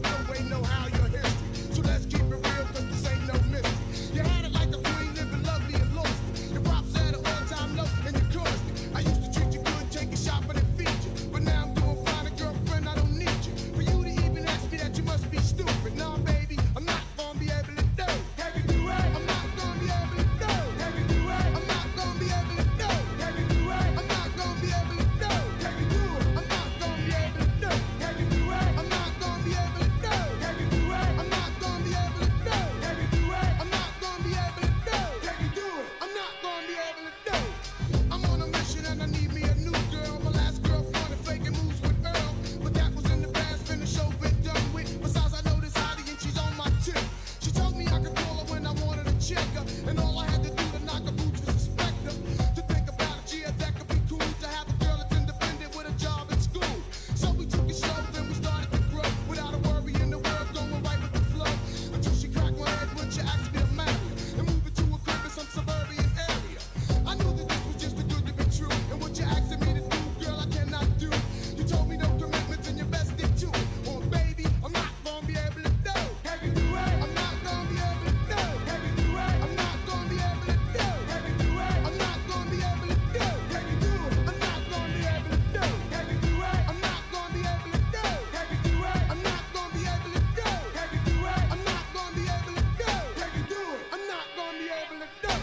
No way, no how, your history. So let's keep it real, 'cause this ain't no mystery. You had it like a queen, living lovely and lost it. Your props had an all-time low, and you caused it. I used to treat you good, take you shopping and feed you, but now I'm doing fine, a girlfriend, I don't need you. For you to even ask me that, you must be stupid. Nah, baby, I'm not gonna be able to do. Can you do it? I'm not gonna be able to do. Can you do it? I'm not gonna be able to do. Can you do it? I'm not gonna be able to do. Can you do it? I'm not gonna be able to do. Can you do it? I'm not gonna be able to do. Can you do it? I'm not gonna be able to do. Can you do it? I'm not gonna be able to do. Can you do it? I'm not gonna be able to do. I'm on a mission and I need me a new girl. My last girl started faking moves with Earl, but that was in the past, finished show been done with. Besides, I know this hottie and she's on my tip. She told me I could call her when I wanted to check her, and all I had to do to knock her boots was respect her. To think about it, yeah, that could be cool to have a girl that's independent with a job at school. So we took it slow, then we started to grow without a worry in the world, going right with the flow. Until she cracked my head when she asked me to marry her and move it to a crib in some suburban area. I knew that this was just too good to be true, and what you're asking me to do, girl, I cannot do. You told me no commitments and you best stick to it. Oh, baby, I'm not gonna be able to do. Can you do it? I'm not gonna be able to do. Can you do it? I'm not gonna be able to do. Can you do it? I'm not gonna be able to do. Can you do it? I'm not gonna be able to do. Can you do it? I'm not gonna be able to do. Can you do it? I'm not gonna be able to do. Can you do it? I'm not gonna be able to do. Can you do it? I'm not gonna be able to do.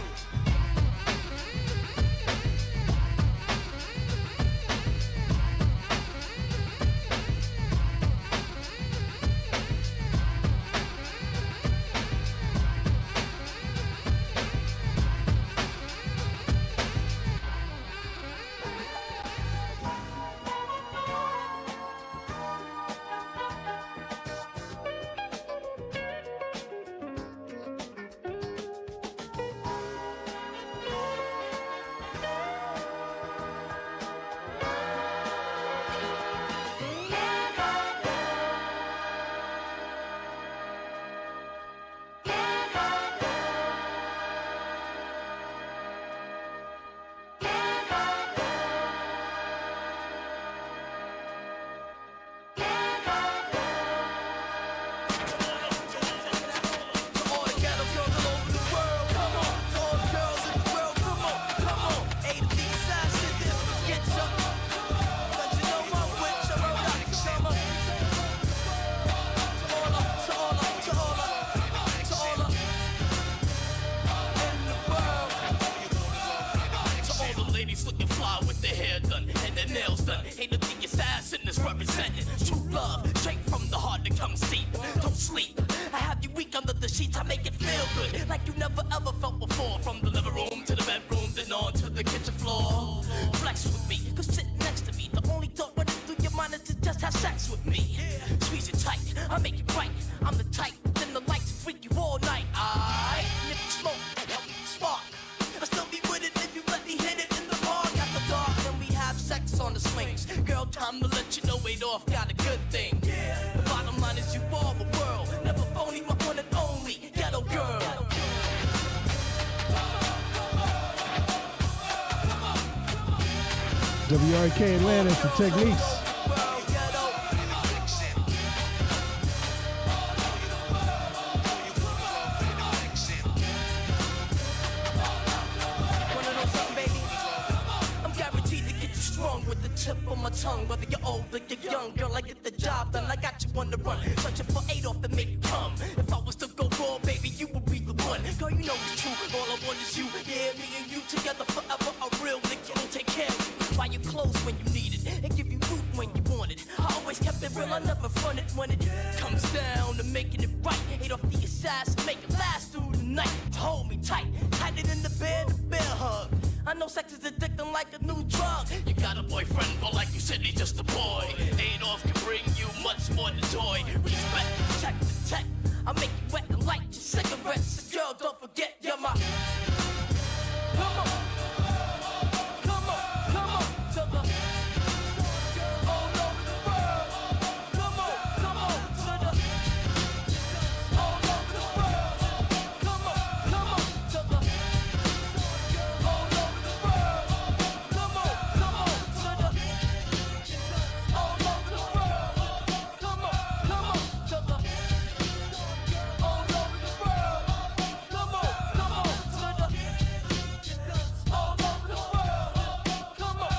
Ain't a thing assassin is representing true love, straight from the heart that comes deep. Don't sleep, I have you weak under the sheets. I make it feel good, like you never ever felt before. From the living room to the bedroom, then on to the kitchen floor. Flex with me, cause sitting next to me, the only thought running through your mind is to just have sex with me. Squeeze it tight, I make it right. I'm the type, then the lights freak you all night. I nip smoke, spark. I still be with it if you let me hit it in the park. After dark, then we have sex on the swings. Girl, time to let you know Adolf got a good thing. The bottom line is you are the world. Never phony, my one and only ghetto girl. WRK Atlanta, it's the Techniques. tongue, whether you're old or you're young. Girl, I get the job done. I got you on the run, searching for Adolf to make you come. If I was to go raw, baby, you would be the one. Girl, you know it's true. All I want is you. Yeah, me and you together forever. A real nigga will take care of you. Buy you clothes when you need it and give you food when you want it. I always kept it real. I never fronted when it comes down to making it right. Adolf the assassin, make it last through the night. Hold me tight, tighter than the bed, the bear hug. I know sex is addicting like a new drug. You got a boyfriend, but like you said, he's just a boy. Adolf can bring you much more than joy. Respect, check the tech. I make you wet and light your cigarettes. Girl, don't forget you're my. Come on. Come on, come on to the all over the world. Come on to the all over the world. Come on to the all over the world. Come on to the all over the world. Come on to the all over the world. Come on to the all over the world. Come on to the all over the world. Come on to the all over the world. Come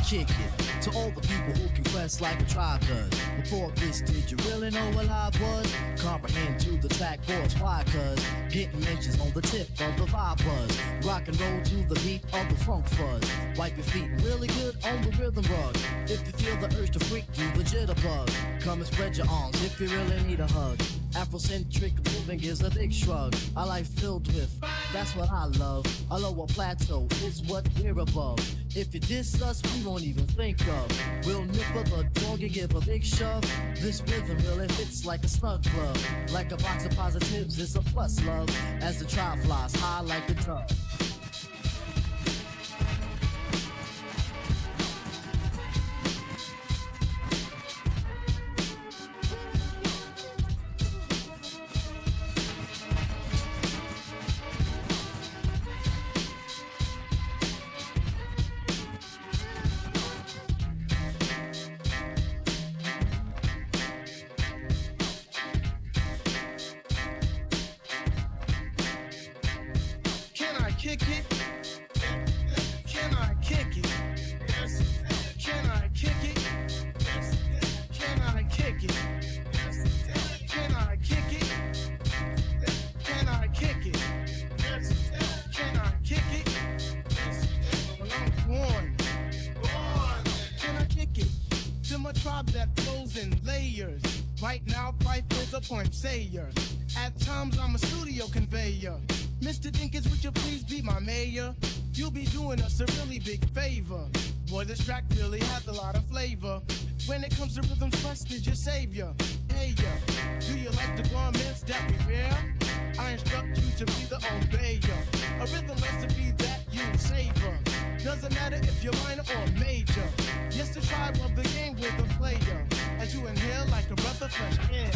Kick it to all the people who can quest like a tribe does. Before this, did you really know what I was? Comprehend to the track force, why? Cause getting mentions on the tip of the vibe buzz. Rock and roll to the beat of the funk fuzz. Wipe your feet really good on the rhythm rug. If you feel the urge to freak, do the jitterbug. Come and spread your arms if you really need a hug. Afrocentric moving is a big shrug. A life filled with, that's what I love. A lower plateau is what we're above. If you diss us, we won't even think of. We'll nipper the dog and give a big shove. This rhythm really fits like a snug glove. Like a box of positives, it's a plus love. As the tribe flies high like a dove. Kick it? Can I kick it? Can I kick it? Can I kick it? Can I kick it? Can I kick it? Can I kick it? Well, I'm born. Can I kick it? To my tribe that flows in layers. Right now, Fife is a point sayer. At times, I'm a studio conveyor. Mr. Dinkins, would you please be my mayor? You'll be doing us a really big favor. Boy, this track really has a lot of flavor. When it comes to rhythms, trusted your savior. Hey, do you like the garments that we wear? I instruct you to be the obeyer. A rhythm recipe that you savor. Doesn't matter if you're minor or major. Yes, the tribe of the game with a player. As you inhale like a breath of fresh air.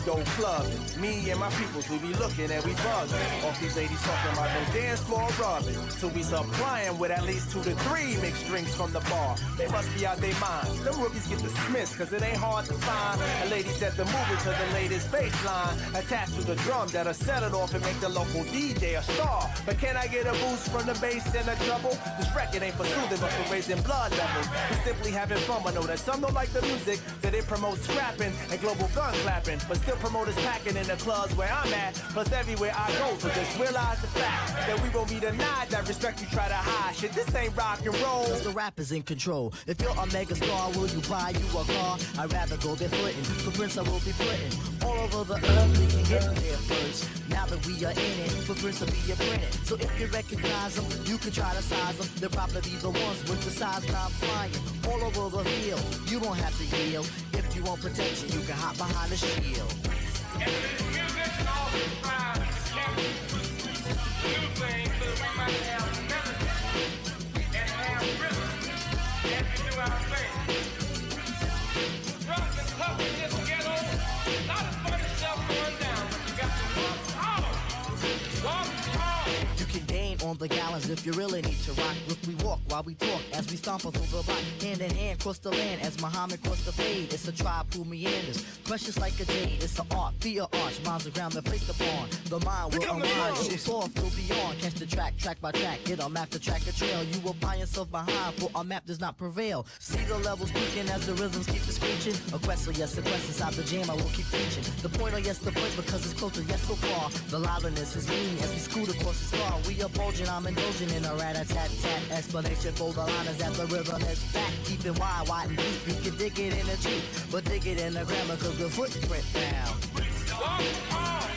go clubbing. Me and my peoples, we be looking and we bugging. Off these ladies talking about no dance floor rubbing. So we supplying with at least 2 to 3 mixed drinks from the bar. They must be out their minds. Them rookies get dismissed, cause it ain't hard to find a lady set the movie to the latest bass line attached to the drum that'll set it off and make the local DJ a star. But can I get a boost from the bass and the treble? This record ain't for soothing but for raising blood levels. We're simply having fun. I know that some don't like the music, that it promotes scrapping and global gun clapping, but still promoters packing in the clubs where I'm at, plus everywhere I go. So just realize the fact that we won't be denied that respect you try to hide. Shit, this ain't rock and roll. Cause the rap is in control. If you're a mega star, will you buy you a car? I'd rather go barefooting. For Prince I will be putting all over the earth. We can get there first. Now that we are in it, for Prince will be a printed. So if you recognize them, you can try to size them. They'll probably be the ones with the size ground flying all over the field. You don't have to yield. If you want protection, you can hop behind the shield. You can gain on the gallons if you really need to rock. Look, we walk while we talk as we stomp through the block. Hand in hand, cross the land as Muhammad crossed the fade. It's a tribe who meanders, precious like a jade. It's an art, be a arch, miles of ground that placed upon. The mind will unwind, go soft, go beyond. Catch the track by track, get a map to track a trail. You will find yourself behind, for our map does not prevail. See the levels peaking as the rhythms keep the screeching. A quest, so yes, a quest inside the jam, I will keep preaching. The point, oh yes, the point, because it's closer, yes, so far. The liveliness is mean as we scoot across the star. We are bulging, I'm indulging in a rat-a-tat-tat explanation for the line is that the rhythm is fat. Keep it wide and deep. You can dig it in a Jeep, but dig it in the grammar, cause the footprint down. Walk hard.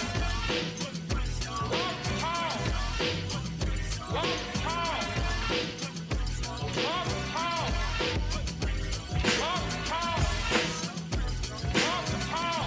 Walk hard. Walk hard. Walk hard. Walk hard. Walk hard.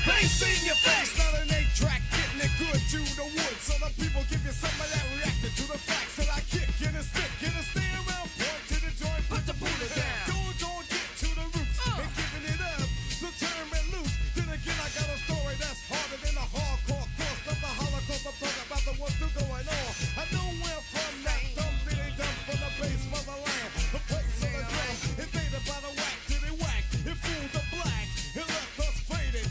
Bass in your face, not an 8-track, getting it good to the woods. So the people give you some of that reacting to the facts that I kick in a stick, in a stay around, point to the joint, put the booty down. Don't get to the roots, and giving it up, so turn and loose. Then again, I got a story that's harder than a hardcore course of the Holocaust. I'm talking about the ones still going on. I know where from that dumb diddy dumb from the base of the land, the place of the drum, invaded by the whack, did it whack, it fooled the black, it left us faded.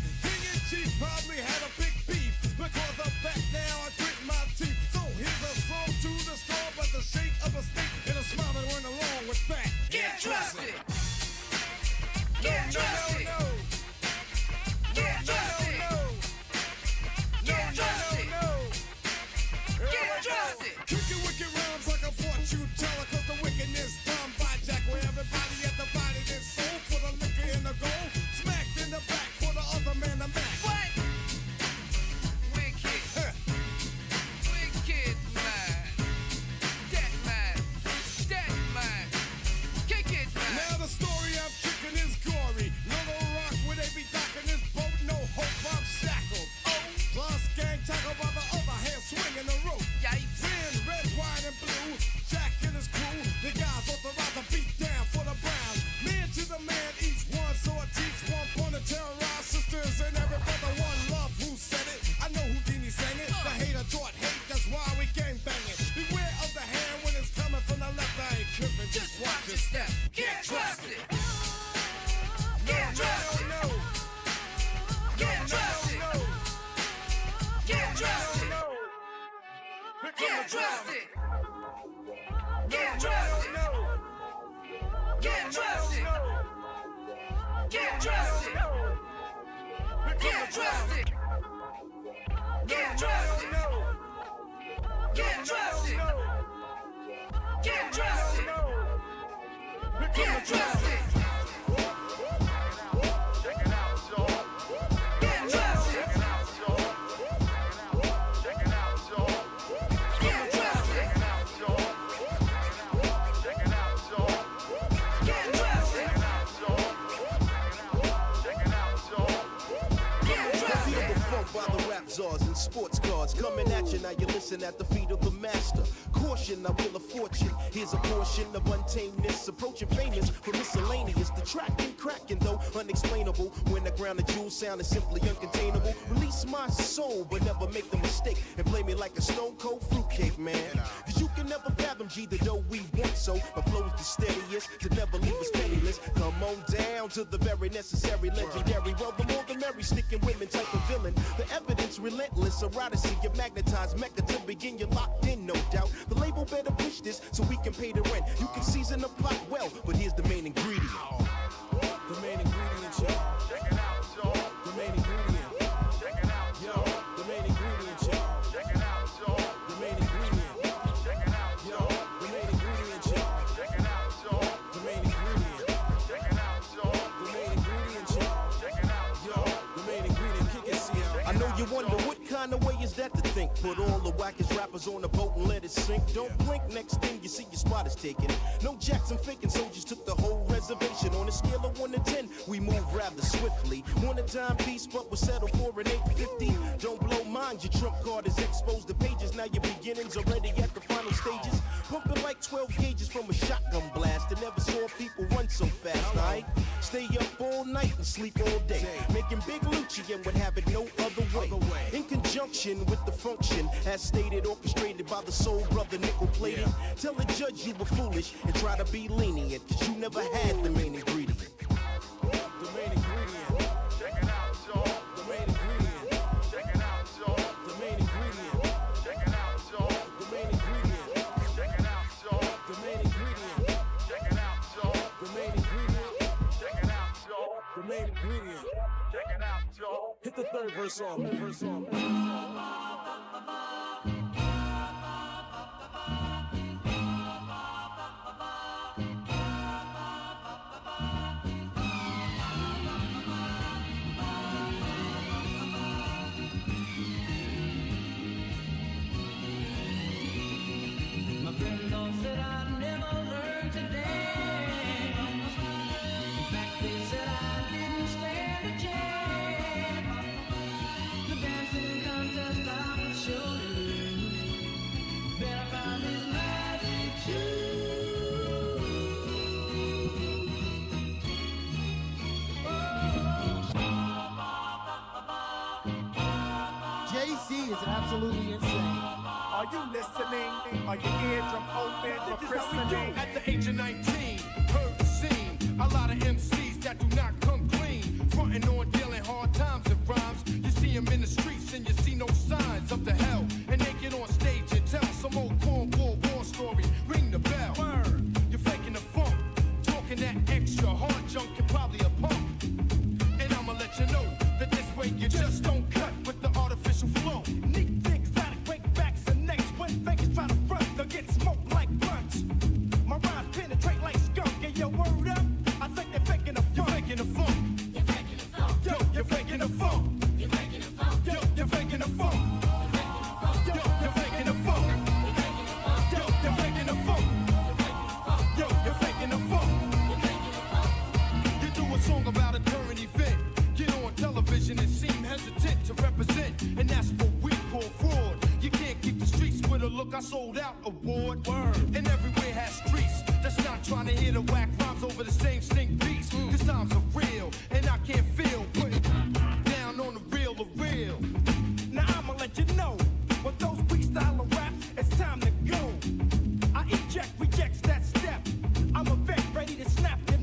Chief probably had a big beef. Because of that now I grit my teeth. So here's a song to the storm, but the shake of a snake and a smile that went along with that. Get trusted. Get trusted. No. Get trusted. Get trusted. Get trusted. Kicking wicked rhymes like a fortune teller, cause the wickedness done by Jack, where everybody at the body then sold for the liquor and the gold. Smacked in the back for the other man to match. What? Wicked. Wicked man. Dead man. Dead man. Kick it, man. Now the story I'm kicking is gory. Little Rock, where they be docking this boat, no hope, I'm shackled. Oh. Plus gang tackled by the other hand, swinging the rope. Yikes. Win, red, white, and blue. Jack and his crew, the guys authorized to beat down for the Browns. Man to the man, each one, so I teach one point to terrorize sisters and every brother. One love, who said it? I know Houdini sang it. The hater taught hate, that's why we gang banging. Beware of the hand when it's coming from the left. I ain't tripping, just watch your step. Get trusted. Can't trust it. Can't trust it. Can't trust it. Can't trust it. Can't trust it. Can't trust it. Can't trust it. Can't trust it. Can't trust it. Can't trust it. Can't trust it. Can't trust it. Check it out, y'all. Can't trust it. Check it out, y'all. Can't trust it. Check it out, y'all. Can't trust it. Check it out, y'all. Can't trust it. Feel the funk by the rap czars and sports cars coming at you. Now you listen at the feet of the master. Caution, I will a fortune. Here's a portion of untamedness, approaching famous for miscellaneous. The track and cracking though unexplainable. When the ground of jewels sound is simply uncontainable. Release my soul, but never make the mistake and play me like a stone cold fruitcake, man. Cause you can never fathom G the dough we want, so my flow's the steadiest to never leave us penniless. Come on down to the very necessary, legendary. Well, the more the merry, sticking women type of villain. The evidence relentless, eroticy, you magnetized mecca to begin. You're locked in, no doubt. The label better push this so we can pay the rent. You can season the pot well, but here's the main ingredient. The main ingredient, y'all. Check it out, y'all. The main ingredient. Check it out, y'all. The main ingredient, y'all. Check it out, y'all. The main ingredient. Check it out, y'all. The main ingredient, y'all. Check it out, y'all. The main ingredient. Check it out, y'all. The main ingredient, y'all. Check it out, y'all. The main ingredient. Kick it, see how. I know you wonder what kind of way is that to think? Put all the wackest rappers on a boat and let it sink. Don't blink, next thing you see your spot is taken. No Jackson faking, soldiers took the whole reservation. On a scale of 1 to 10, we move rather swiftly. Want a timepiece, but we'll settle for an 850. Don't blow mind, your trump card is exposed to pages. Now your beginnings already at the final stages. Pumping like 12 gauges from a shotgun blast. I never saw people run so fast, right? Stay up all night and sleep all day. Making big Lucci and would have it no other way. In conjunction with the function, as stated, orchestrated by the soul brother nickel plated. Tell the judge you were foolish and try to be lenient, cause you never had the main ingredient. The main ingredient. Check it out, y'all. The main ingredient. Check it out, y'all. The main ingredient. Check it out, y'all. The main ingredient. Check it out, y'all. The main ingredient. Check it out, y'all. The main ingredient. Check it out, y'all. The main ingredient. Check it out, y'all. Hit the third verse off. Jaycee is absolutely insane. Are you listening? Are your eardrums open for christening? At the age of 19, heard the scene. A lot of MCs that do not come clean. Frontin' on dealing hard times and rhymes. You see them in the streets and you see no signs of the hell. And they get on stage and tell some old cornball war story. Ring the bell. Word. You're faking the funk. Talking that extra hard junk, you're probably a punk. And I'ma let you know that this way you just don't cut with the artificial flow. Neat things out of break backs and necks. When fakers try to front, they'll get smoked like blunts. My rhymes penetrate like skunk. Get your word up. I think they're faking the funk. You're faking the funk. You're faking the funk. Yo, you're faking the funk. You're faking the funk. Yo, you're faking the funk. Yo, you're faking the funk. Yo, you're faking the funk. Yo, you're faking the funk. You do a song about a current event. Get on television and seem hesitant to represent. And that's what we call fraud. You can't keep the streets with a look I sold out award. Word. And everywhere has streets. That's not trying to hear the whack rhymes over the same stink beats. Cause times are real. And I can't feel putting down on the real of real. Now I'ma let you know, with those freestyle raps, it's time to go. I eject, rejects that step. I'm a vet ready to snap your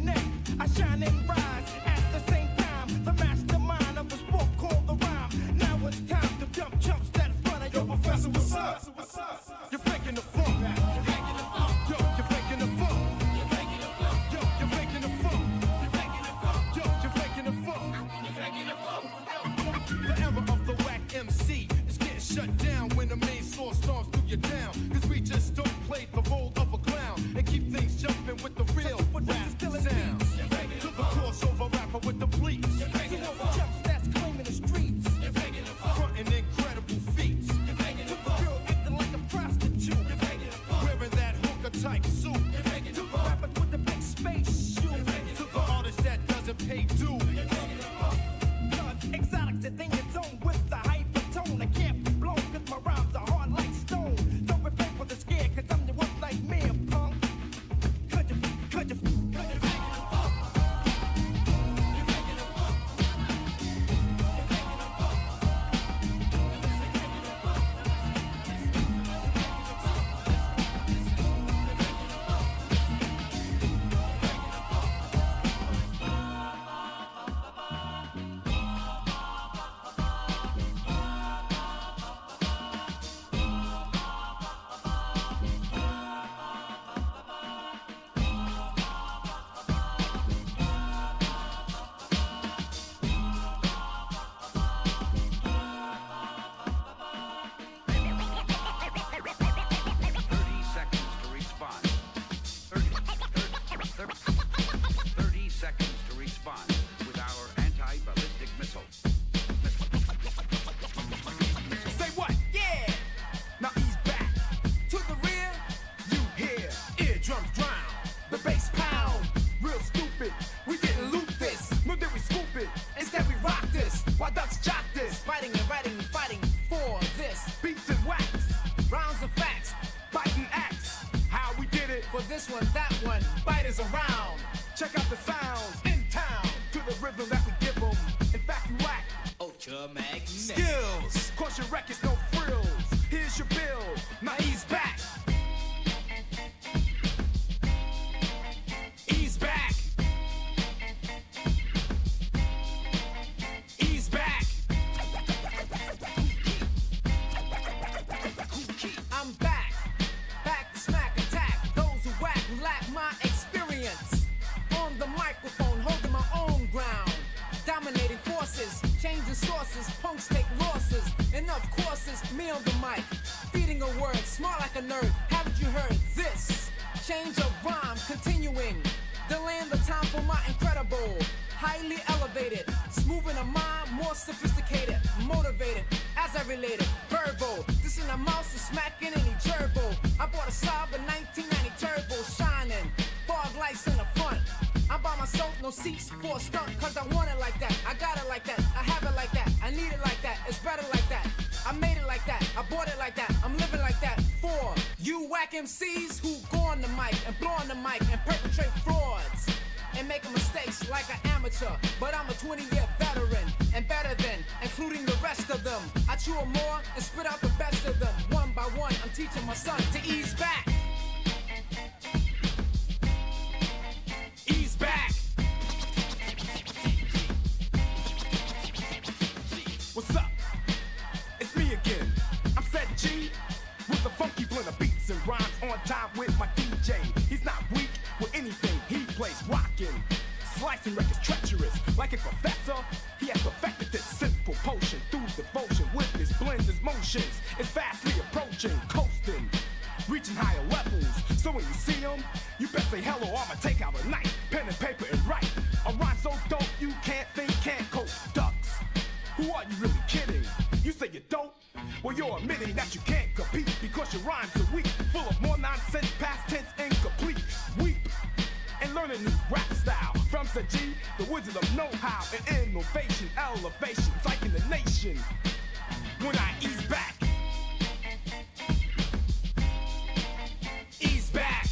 You're faking the funk. You're faking the funk. Yo, you're faking the funk. You're faking the funk. Yo, you're faking the funk. You're faking the funk. Yo, you're faking the funk. You're faking the funk. The era of the whack MC is getting shut down when the main source storms through your town. Cause we just don't play the role of a clown and keep things jumping with the real rap sound. To the crossover rapper with the bleach. To all the jumps that's claiming the streets. Frontin' incredible feats. To the girl acting like a prostitute. Wearing that hooker type suit. To the rapper with the big space shoe. To the artist that doesn't pay due. Cause exotic the thing it's on with the hypertone. I can't be blown cause my rhymes are hard like stone. Don't prepare for the scare cause I'm the one like me, punk. Could you skills? Cause your record's no frills. Here's your bill. Now ease back. Ease back. Ease back. I'm back. Back to smack attack. Those who whack who lack my experience. On the microphone, holding my own ground. Dominating forces, changing sources, punks take losses. Enough courses, me on the mic. Feeding a word, smart like a nerd. Haven't you heard this? Change of rhyme, continuing. Delaying the time for my incredible. Highly elevated, smooth in a mind, more sophisticated. Motivated, as I related. Verbal, this in the mouse is smacking any turbo. I bought a Saab in 1990 turbo, shining. Fog lights in the front. I'm by myself, no seats for a stunt. Cause I want it like that, I got it like that, I have it like that, I need it like that, it's better like that. I made it like that, I bought it like that, I'm living like that. For you whack MCs who go on the mic and blow on the mic and perpetrate frauds and making mistakes like an amateur. But I'm a 20-year veteran and better than, including the rest of them. I chew them more and spit out the best of them. One by one, I'm teaching my son to ease back. Ease back. What's up? It's me again. I'm Set G with the funky blend of beats and rhymes on time with my DJ. He's not weak with anything he plays rockin'. Slicing records treacherous like a professor. He has perfected this simple potion through devotion with his blends, his motions. It's fastly approaching, coasting, reaching higher levels. So when you see him, you best say hello. I'ma take out a knife, pen and paper and write a rhyme so dope you can't think, can't cope. Ducks, who are you really kidding? You say you don't? Well, you're admitting that you can't compete because your rhymes are weak, full of more nonsense, past tense, incomplete. Weep and learn a new rap style from Sir G, the wizard of know-how and innovation, elevation, psyching the nation. When I ease back, ease back.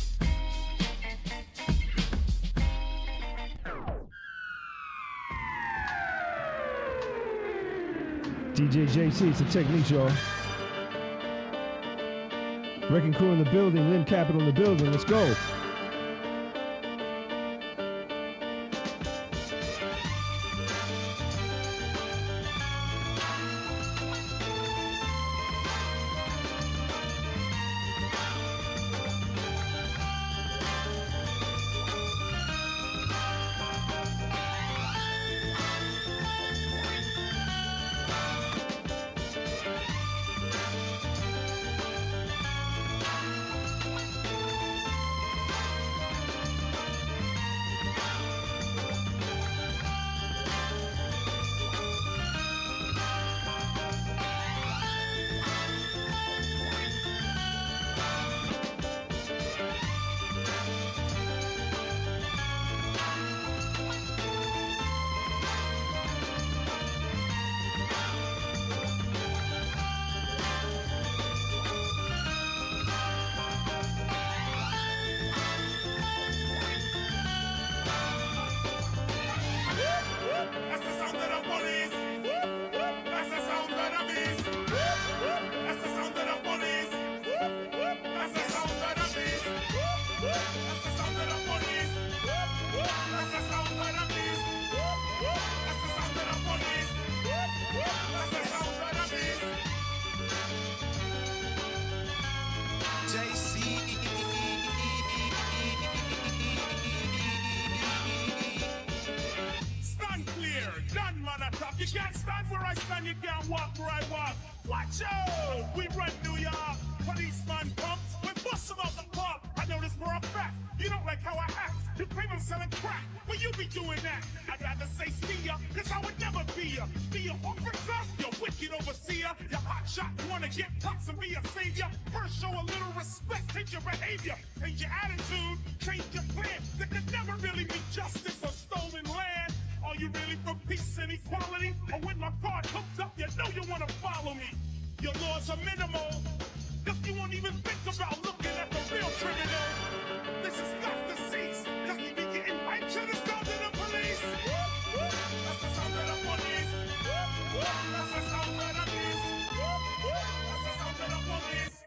DJ Jaycee, it's the technique, y'all. Wrecking crew in the building, Liym Capital in the building. Let's go. Jaycee. Stand clear, done man attack. You can't stand where I stand, you can't walk where I walk. Watch out, we run New York. Policeman comes, we bust them out the park. I know this for a fact. You don't like how I act. You claim I'm selling crack, but you be doing that. I'd rather say see ya, cause I would never be ya. Be a officer, you wicked overseer. You hot shot, wanna get props and be a savior. First show a little respect, change your behavior. Change your attitude, change your plan. There could never really be justice or stolen land. Are you really for peace and equality? Or when my card hooked up, you know you wanna follow me. Your laws are minimal, cause you won't even think about looking at the real criminal. This is got to cease, cause we be getting right to the sound of the police. That's the sound of the police. That's the sound of the police. That's the sound of the police.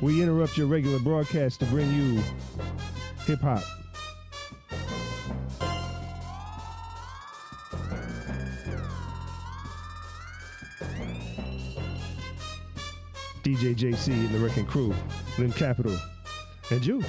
We interrupt your regular broadcast to bring you hip-hop. DJ Jaycee and the Wrecking Crew, Liym Capital, and you.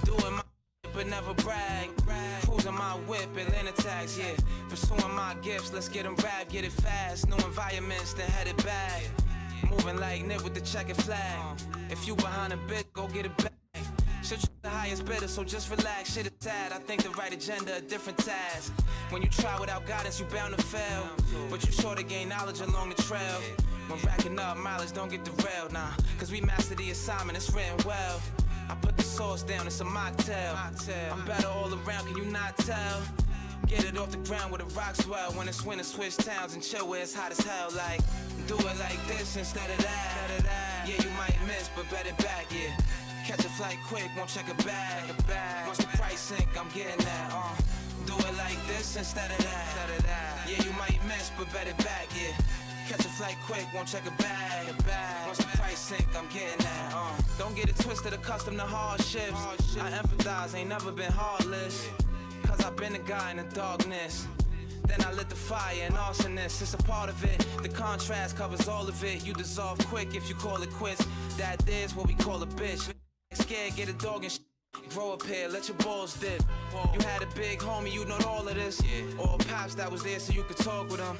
Doing my but never brag. Cruising my whip, Atlanta tags, yeah. Pursuing my gifts, let's get them rap, get it fast. New environments, then head it back. Moving like Nip with the checkered flag. If you behind a bit, go get it back. Shit, you the highest bidder, so just relax. Shit is sad, I think the right agenda, a different task. When you try without guidance, you bound to fail. But you sure to gain knowledge along the trail. When racking up mileage, don't get derailed, nah. Cause we master the assignment, it's written well. I put the sauce down, it's a mocktail. I'm better all around, can you not tell? Get it off the ground with a rock swell. When it's winter, switch towns and chill where it's hot as hell. Like, do it like this instead of that. Yeah, you might miss, but bet it back, yeah. Catch a flight quick, won't check a bag. Once the price sink, I'm getting that, Do it like this instead of that. Yeah, you might miss, but bet it back, yeah. Catch a flight quick, won't check a bag. Once the price sink, I'm getting that, Don't get it twisted, accustomed to hardships. I empathize, ain't never been heartless. Cause I've been the guy in the darkness. Then I lit the fire, and arsonist, it's a part of it. The contrast covers all of it. You dissolve quick if you call it quits. That is what we call a bitch. Scared, get a dog and grow up here, let your balls dip. You had a big homie, you know all of this. Or pops that was there so you could talk with them.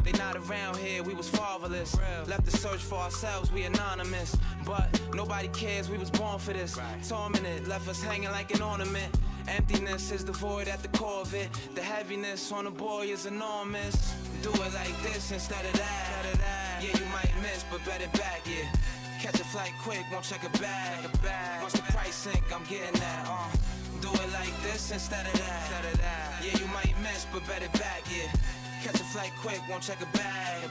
They not around here, we was fatherless. Left to search for ourselves, we anonymous. But nobody cares, we was born for this. Tormented, left us hanging like an ornament. Emptiness is the void at the core of it. The heaviness on the boy is enormous. Do it like this instead of that. Yeah, you might miss, but bet it back, yeah. Catch a flight quick, won't check a bag. Once the price sink, I'm getting that. Do it like this instead of that. Yeah, you might miss, but bet it back, yeah. Catch a flight quick, won't check a bag.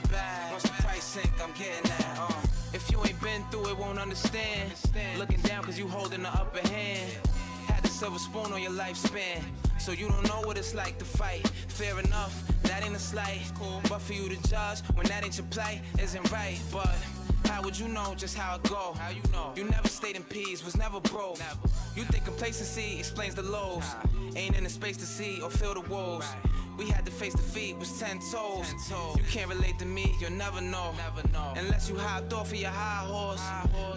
Once the price sink, I'm getting that. If you ain't been through it, won't understand. Looking down cause you holding the upper hand. Had the silver spoon on your lifespan, so you don't know what it's like to fight. Fair enough, that ain't a slight. But for you to judge when that ain't your plight isn't right. But how would you know just how it go? How you know? You never stayed in peace, was never broke. You think complacency explains the lows. Ain't in the space to see or feel the woes. We had to face defeat, was 10 toes. You can't relate to me, you'll never know. Unless you hopped off of your high horse.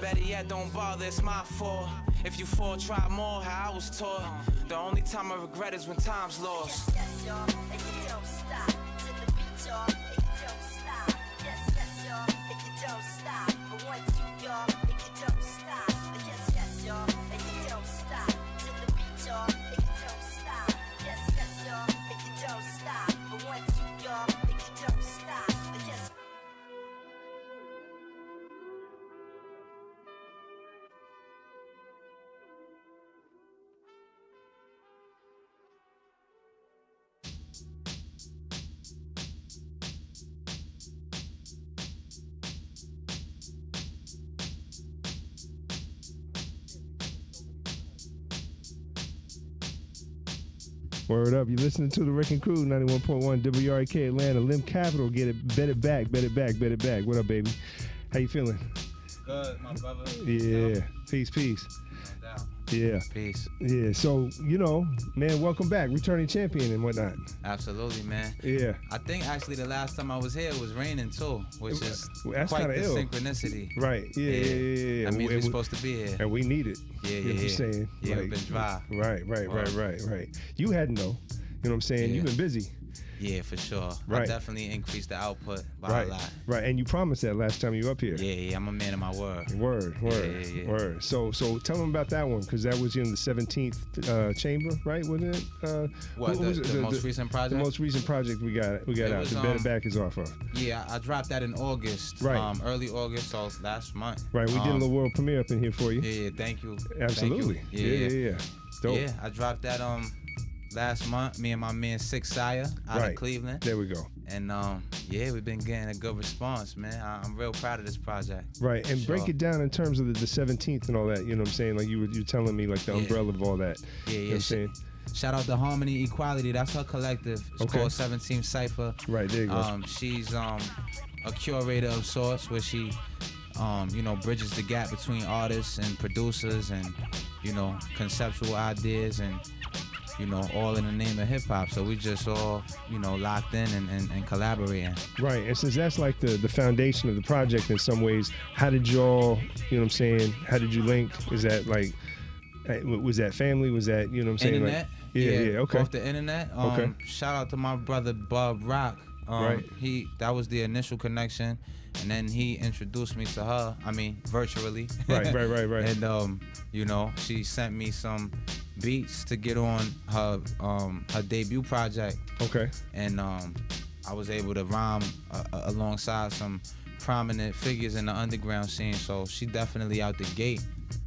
Better yet, don't bother, it's my fault. If you fall, try more, how I was taught. The only time I regret is when time's lost. Yes, y'all, and you don't stop. To the beat, y'all, and you don't stop. Yes, y'all, and you don't stop. But once you, y'all, and you don't stop. Yes, y'all, and you don't stop. To the beat, y'all, and you don't stop. Yes, y'all, and you don't stop. But once you, y'all, and you don't stop. Yes. Word up, you listening to the Wrecking Crew, 91.1 WRK Atlanta, Liym Capital, get it, bet it back, bet it back, bet it back. What up, baby? How you feeling? Good, my brother. Yeah, peace. No doubt. Yeah. Peace. Yeah, so, you know, man, welcome back, returning champion and whatnot. Absolutely, man. Yeah. I think actually the last time I was here it was raining too, which is that's quite the ill. Synchronicity. Right, yeah. That means we're supposed to be here. And we need it. Yeah, you know what I'm saying? Yeah, we've been dry. Right. You hadn't though. You know what I'm saying? Yeah. You've been busy. Yeah, for sure. Right. I definitely increased the output by a lot. Right, and you promised that last time you were up here. Yeah, I'm a man of my word. Word. Yeah. So tell them about that one, because that was in the 17th chamber, right? Wasn't it? The most recent project? The most recent project we got out. The Better Back is off of. Yeah, I dropped that in August. Right. Early August, so last month. Right, we did a little world premiere up in here for you. Yeah, thank you. Absolutely. Thank you. Yeah. Dope. Yeah, I dropped that last month, me and my man Six Sire out of Cleveland. There we go. And we've been getting a good response, man. I'm real proud of this project. Right, and break it down in terms of the 17th and all that. You know what I'm saying? Like you were telling me, like the umbrella of all that. Yeah. You know what I'm saying? Shout out to Harmony Equality. That's her collective. It's called 17th Cypher. Right, there you go. She's a curator of sorts, where she bridges the gap between artists and producers and conceptual ideas and all in the name of hip hop. So we just all, locked in and collaborating. Right, and since that's like the foundation of the project in some ways, how did y'all, you know what I'm saying, how did you link? Is that like, was that family? Was that, you know what I'm saying? Internet? Like, yeah, okay. Off the internet. Okay. Shout out to my brother Bob Rock. Right. That was the initial connection, and then he introduced me to her. I mean, virtually. Right. And she sent me some beats to get on her debut project. Okay. And I was able to rhyme alongside some prominent figures in the underground scene. So she definitely out the gate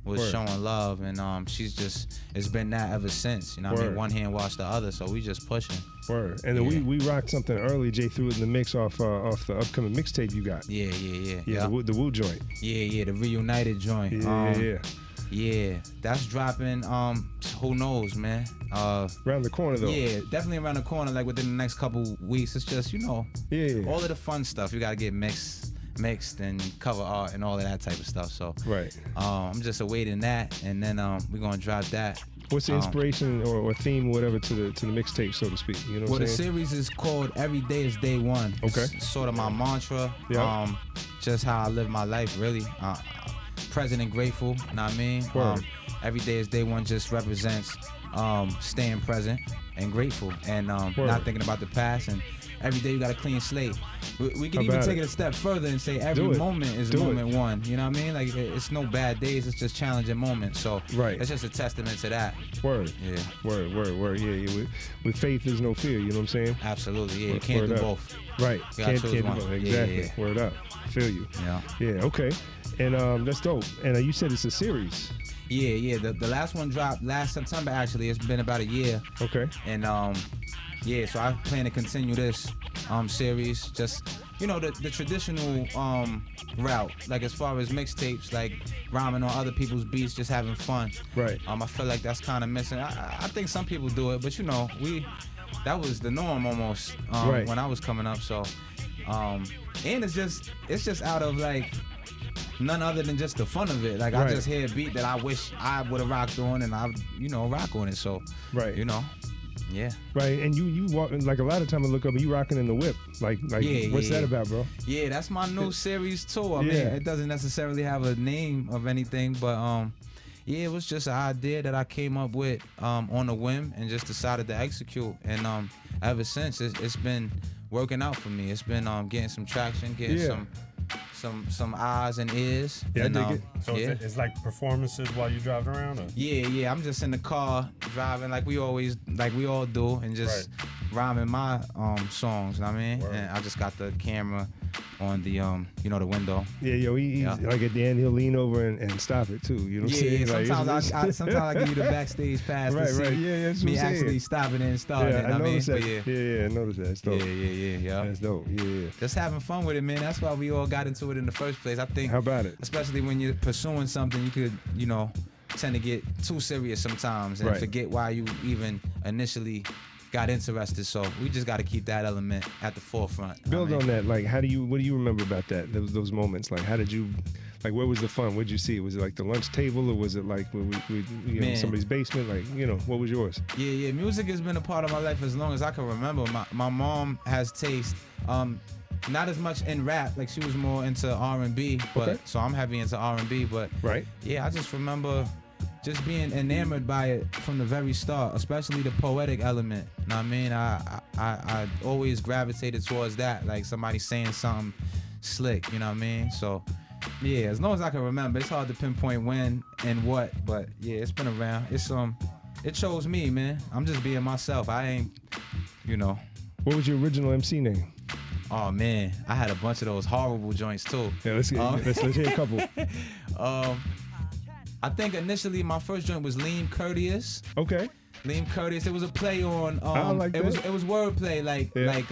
was showing love, and it's been that ever since. You know what I mean? One hand wash the other, so we just pushing. Word. And then we rocked something early. Jay threw it in the mix off the upcoming mixtape you got. Yeah. The Woo joint. Yeah, the Reunited joint. Yeah, that's dropping. Who knows, man? Around the corner though. Yeah, definitely around the corner. Like within the next couple weeks. It's just all of the fun stuff. You gotta get mixed and cover art and all of that type of stuff. So right. I'm just awaiting that, and then we're gonna drop that What's the inspiration or theme or whatever to the mixtape, so to speak? You know what Well, I'm the saying? series is called Every Day is Day One. Okay. It's sort of my mantra. Yeah. Just how I live my life, really. Present and grateful, you know what I mean? Word. Every day is day one just represents staying present and grateful and not thinking about the past. And every day you got a clean slate. We can even take it a step further and say every moment is moment one. You know what I mean? Like, it's no bad days. It's just challenging moments. So it's just a testament to that. Word. Yeah. Word. Yeah. With faith, there's no fear. You know what I'm saying? Absolutely. Yeah. You can't do both. Right. You gotta choose Can't do one. both. Exactly. Yeah. Word up. Feel you. Yeah. Yeah. Okay. And that's dope. And you said it's a series. Yeah. The last one dropped last September. Actually, it's been about a year. Okay. And so I plan to continue this series. Just the traditional route, like as far as mixtapes, like rhyming on other people's beats, just having fun. Right. I feel like that's kind of missing. I think some people do it, but that was the norm almost when I was coming up. So and it's just out of like none other than just the fun of it. Like I just hear a beat that I wish I would have rocked on, and I rock on it. So yeah. Right, and you walk, like a lot of time I look up and you rocking in the whip. Like what's that about, bro? Yeah, that's my new series too. I mean, it doesn't necessarily have a name of anything, but it was just an idea that I came up with on a whim and just decided to execute. And ever since, it's been working out for me. It's been getting some traction, getting some eyes and ears. Yeah, and, I dig it. So it's like performances while you driving around? Or? Yeah. I'm just in the car driving like we all do, and just rhyming my songs. You know what I mean? And I just got the camera on the the window. Yeah, he's like at the end he'll lean over and stop it too. You know what I'm saying? Yeah. Sometimes I give you the backstage pass to see me actually stopping and starting. Yeah, I noticed that. Yeah, I noticed that. That's dope. Yeah. That's dope. Yeah. Just having fun with it, man. That's why we all got into it in the first place. I think. How about it? Especially when you're pursuing something, you could, tend to get too serious sometimes and forget why you even initially got interested. So we just got to keep that element at the forefront. Build on that. Like, what do you remember about that? Those moments. Like, how did you? Like, where was the fun? What did you see? Was it like the lunch table, or was it like somebody's basement? Like, what was yours? Yeah. Music has been a part of my life as long as I can remember. My mom has taste. Not as much in rap, like she was more into R&B, but so I'm heavy into R&B, but yeah, I just remember just being enamored by it from the very start, especially the poetic element. You know what I mean? I always gravitated towards that, like somebody saying something slick, you know what I mean? So yeah, as long as I can remember. It's hard to pinpoint when and what, but yeah, it's been around. It chose me, man. I'm just being myself. I ain't, What was your original MC name? Oh man, I had a bunch of those horrible joints too. Yeah, let's hear a couple. I think initially my first joint was Liym Courteous. Okay. Liym Courteous. It was a play on. I like that. It was wordplay like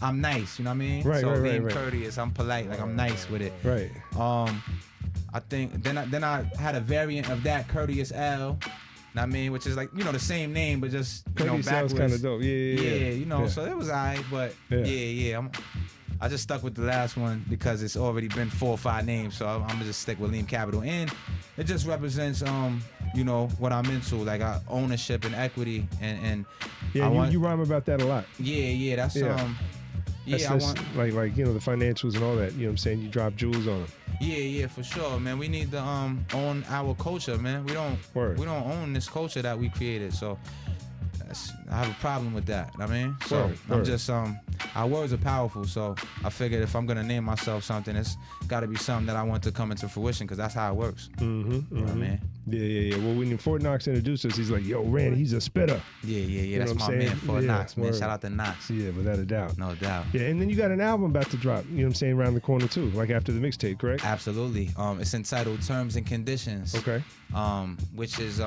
I'm nice. You know what I mean? Right. So Right. Liym Courteous. I'm polite. Like I'm nice with it. Right. I think then I had a variant of that, Courteous L. I mean, which is like, the same name, but just, Courteous backwards. sounds kind of dope. Yeah. So it was alright, but I just stuck with the last one because it's already been 4 or 5 names, so I'm gonna just stick with Liym Capital, and it just represents, what I'm into, like ownership and equity, and you rhyme about that a lot. Yeah, that's That's I want like the financials and all that. You know what I'm saying? You drop jewels on them. Yeah, for sure, man. We need to own our culture, man. We don't own this culture that we created, so I have a problem with that. I mean, so I'm just our words are powerful, so I figured if I'm gonna name myself something, it's got to be something that I want to come into fruition, because that's how it works. You know what I mean? Yeah. Well, when Fort Knox introduced us, he's like, "Yo, Randy, he's a spitter." Yeah. That's my man, Fort Knox, man. Shout out to Knox. Yeah, without a doubt. No doubt. Yeah, and then you got an album about to drop. You know what I'm saying? Around the corner too, like after the mixtape, correct? Absolutely. It's entitled Terms and Conditions. Okay. Which is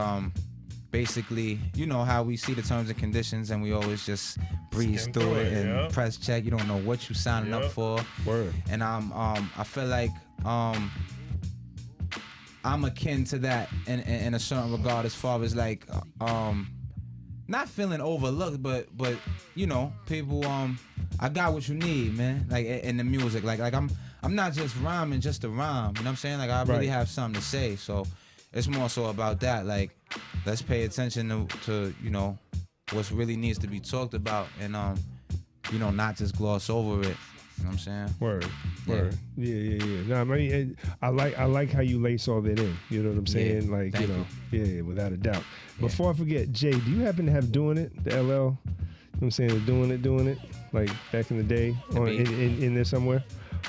basically, how we see the terms and conditions, and we always just breeze through it and press check. You don't know what you signing up for. Word. And I feel like I'm akin to that in a certain regard, as far as like not feeling overlooked, but people I got what you need, man. Like in the music, like I'm not just rhyming just to rhyme. You know what I'm saying? Like I really have something to say. So it's more so about that. Like, let's pay attention to you know, what's really needs to be talked about, and you know, not just gloss over it. You know what I'm saying? Word. Yeah. No, I mean, I like how you lace all that in. You know what I'm saying? Yeah, like, thank you know, yeah, without a doubt. Before I forget, Jay, do you happen to have Doing It, the LL? You know what I'm saying? Doing It, like back in the day, in there somewhere?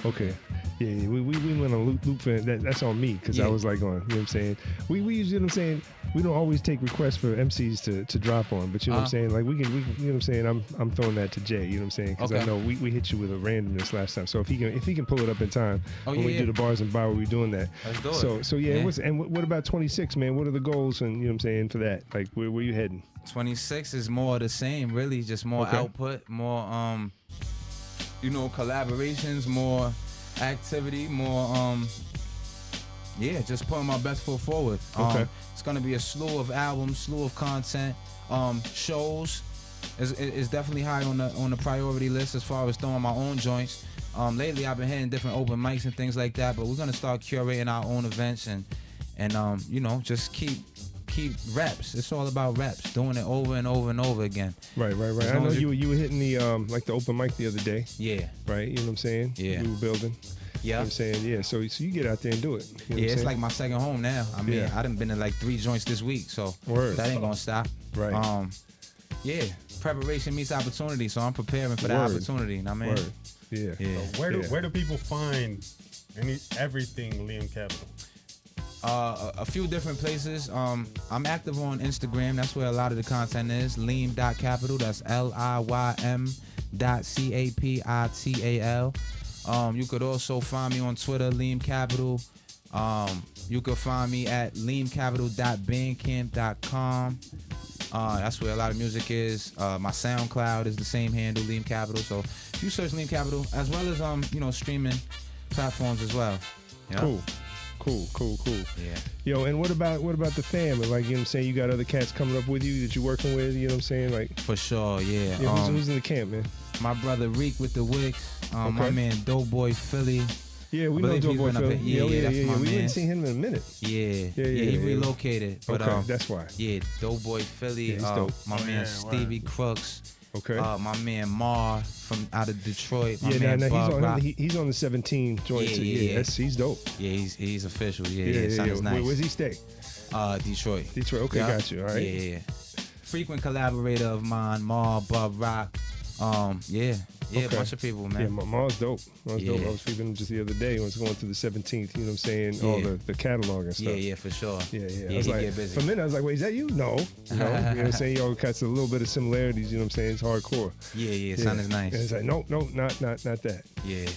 Okay. Yeah, we went on loop for that's on me because I was like on, you know what I'm saying? We usually, you know what I'm saying, we don't always take requests for MCs to drop on, but you know what I'm saying? Like we can, you know what I'm saying? I'm throwing that to Jay, you know what I'm saying? Because I know we hit you with a randomness last time. So if he can pull it up in time when we do the bars and bar, we're doing that. Let's do it. So yeah. What about 26, man? What are the goals and you know what I'm saying for that? Like where you heading? 26 is more of the same, really, just more output, more you know, collaborations, more activity, more just putting my best foot forward. It's gonna be a slew of albums, slew of content, shows is definitely high on the priority list as far as throwing my own joints. Lately I've been hitting different open mics and things like that, but we're gonna start curating our own events and you know, just keep reps. It's all about reps, doing it over and over and over again. Right. I know you were hitting the like the open mic the other day. Yeah. Right. You know what I'm saying? Yeah. We were building. Yeah. You know what I'm saying? Yeah. So you get out there and do it. You know it's like my second home now. I mean, I done been to like 3 joints this week, so that ain't gonna stop. Right. Preparation meets opportunity, so I'm preparing for the opportunity. You know what I mean? Word. Yeah. Where do people find everything Liym Capital? A few different places. I'm active on Instagram. That's where a lot of the content is. Liym.capital. That's LIYM.CAPITAL. You could also find me on Twitter, Liym Capital. You could find me at liymcapital.bandcamp.com. That's where a lot of music is. My SoundCloud is the same handle, Liym Capital. So if you search Liym Capital, as well as you know, streaming platforms as well. You know? Cool. Yeah. Yo, and what about the fam? Like, you know what I'm saying, you got other cats coming up with you that you're working with, you know what I'm saying? Like, for sure, yeah. Who's in the camp, man? My brother Reek with the Wicks. My man Doughboy Philly. Yeah, we know Doughboy Philly. Yeah, that's my man. We haven't seen him in a minute. Yeah, he relocated. But that's why. Yeah, Doughboy Philly. My man Stevie Crooks. Okay. My man Mar from out of Detroit. My man Bob he's on the 17 joint too. Yeah, he's dope. Yeah, he's official. Yeah. Sounds nice. Where's he stay? Detroit. Okay, got you. All right. Yeah. Frequent collaborator of mine, Mar, Bob Rock. A bunch of people, man. Yeah, Mar's dope. I was feeding him just the other day when I was going through the 17th, you know what I'm saying? All the catalog and stuff. Yeah, for sure. Yeah. I was like, for a minute, I was like, wait, is that you? No. You know what I'm saying? Y'all got a little bit of similarities, you know what I'm saying? It's hardcore. Yeah, sounds nice. And it's like, no, not that. Yeah.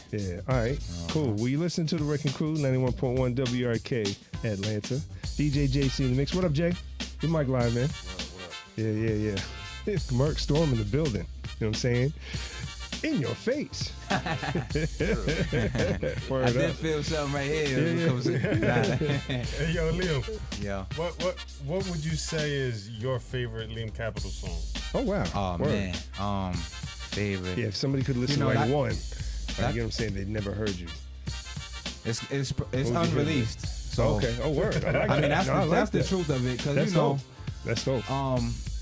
All right, cool. Well, you listen to the Wrecking Crew, 91.1 WRK, Atlanta. DJ Jaycee in the mix. What up, Jay? Your mic live, man. What up? Yeah. It's Merc Storm in the building. You know what I'm saying? In your face. I did feel something right here. Hey, yo, Liym. Yeah. What would you say is your favorite Liym Capital song? Oh wow. Oh man. Favorite. Yeah, if somebody could listen to one, you know what I'm saying? They've never heard you. It's unreleased. So okay. Oh word. I mean that's the truth of it, because you know. That's dope.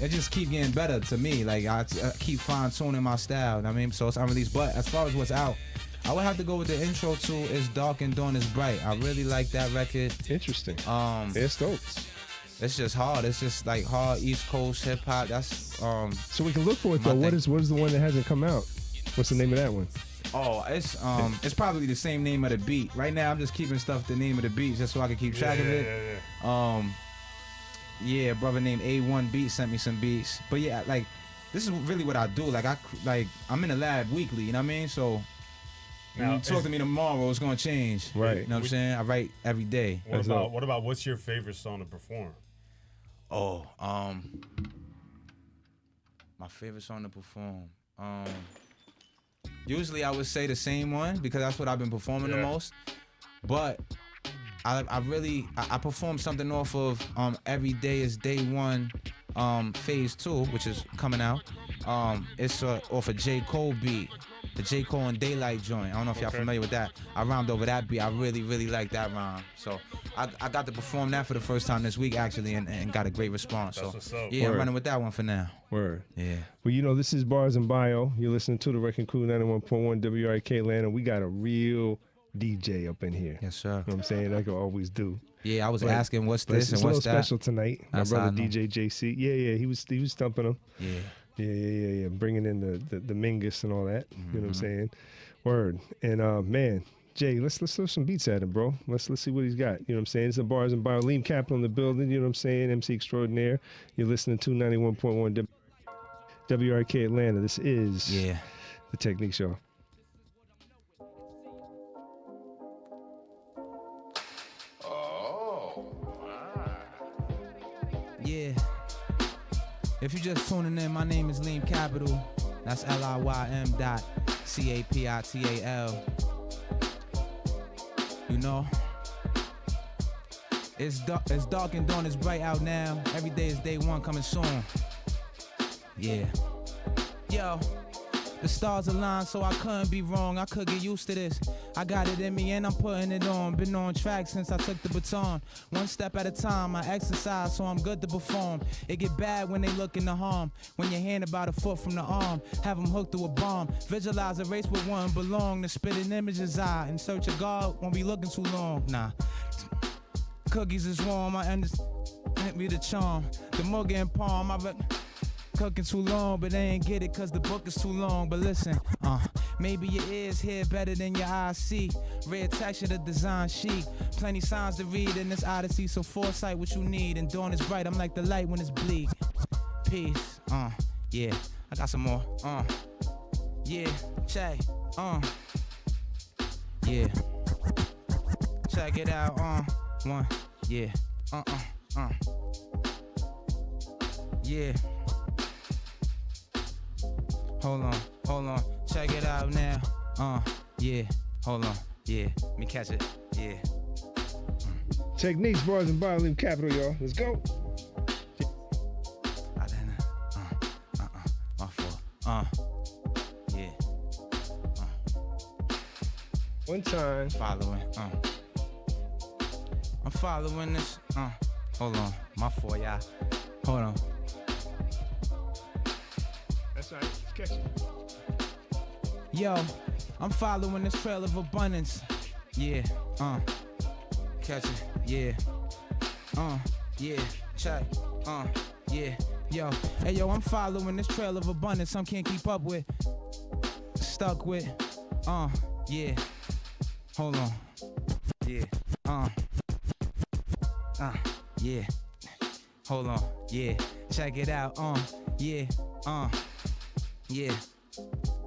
It just keep getting better to me. Like I keep fine tuning my style. I mean, so it's unreleased. But as far as what's out, I would have to go with the intro to "It's Dark and Dawn Is Bright." I really like that record. Interesting. It's dope. It's just hard. It's just like hard East Coast hip hop. That's So we can look for it though. What is the one that hasn't come out? What's the name of that one? Oh, it's probably the same name of the beat. Right now, I'm just keeping stuff the name of the beat just so I can keep track of it. Yeah, a brother named A1 Beats sent me some beats. But yeah, like this is really what I do. Like I'm in the lab weekly, you know what I mean? So when you talk to me tomorrow, it's gonna change. Right. You know what I'm saying? I write every day. What about what's your favorite song to perform? Oh, my favorite song to perform. Usually I would say the same one because that's what I've been performing the most. But I performed something off of Every Day is Day One, Phase 2, which is coming out. It's off a J. Cole beat. the J. Cole and Daylight joint. I don't know if y'all familiar with that. I rhymed over that beat. I really, really like that rhyme. So I got to perform that for the first time this week, actually, and got a great response. That's so, what's up. yeah, Word. I'm running with that one for now. Word. Yeah. Well, you know, this is Bars and Bio. You're listening to the Wrecking Crew 91.1 WRK Atlanta. We got a real DJ up in here. Yes, sir. You know what I'm saying? Like I always do. Yeah, I was But- asking what's but this it's and a what's little that. special tonight. My That's how brother I know. DJ Jaycee. Yeah, he was stumping them. Yeah. Yeah. Bringing in the Mingus and all that. You know what I'm saying? Word. And man, Jay, let's throw some beats at him, bro. Let's see what he's got. You know what I'm saying? It's the Bars and Bio. Liym Capital in the building. You know what I'm saying? MC Extraordinaire. You're listening to 91.1 WRK Atlanta. This is the Technique Show. Yeah. If you're just tuning in, my name is Liym Capital. That's LIYM.CAPITAL. You know, it's dark and dawn is bright out now. Every day is day one coming soon. Yeah. Yo. The stars aligned, so I couldn't be wrong. I could get used to this. I got it in me and I'm putting it on. Been on track since I took the baton. One step at a time, I exercise so I'm good to perform. It get bad when they looking to harm. When your hand about a foot from the arm, have them hooked to a bomb. Visualize a race with one belong. The spitting images I in search of God won't be looking too long. Nah. Cookies is warm, I understand. Me the charm. The mug and palm, cooking too long, but they ain't get it cause the book is too long. But listen, maybe your ears hear better than your eyes see. Red texture, the design sheet. Plenty signs to read in this odyssey, so foresight what you need. And dawn is bright, I'm like the light when it's bleak. Peace, yeah. I got some more, yeah, check, yeah. Check it out, one, yeah, yeah. Hold on, check it out now. Yeah, hold on, yeah, let me catch it, yeah. Techniques, Bars and Bio, Liym Capital, y'all. Let's go. My fault, yeah. One time. Following, I'm following this, hold on, my fault, y'all. Hold on. That's right, let's catch it. Yo, I'm following this trail of abundance. Yeah, catch it, yeah. Yeah, check, yeah. Yo, hey yo, I'm following this trail of abundance some can't keep up with. Stuck with, yeah. Hold on, yeah, yeah. Hold on, yeah. Check it out, yeah, yeah.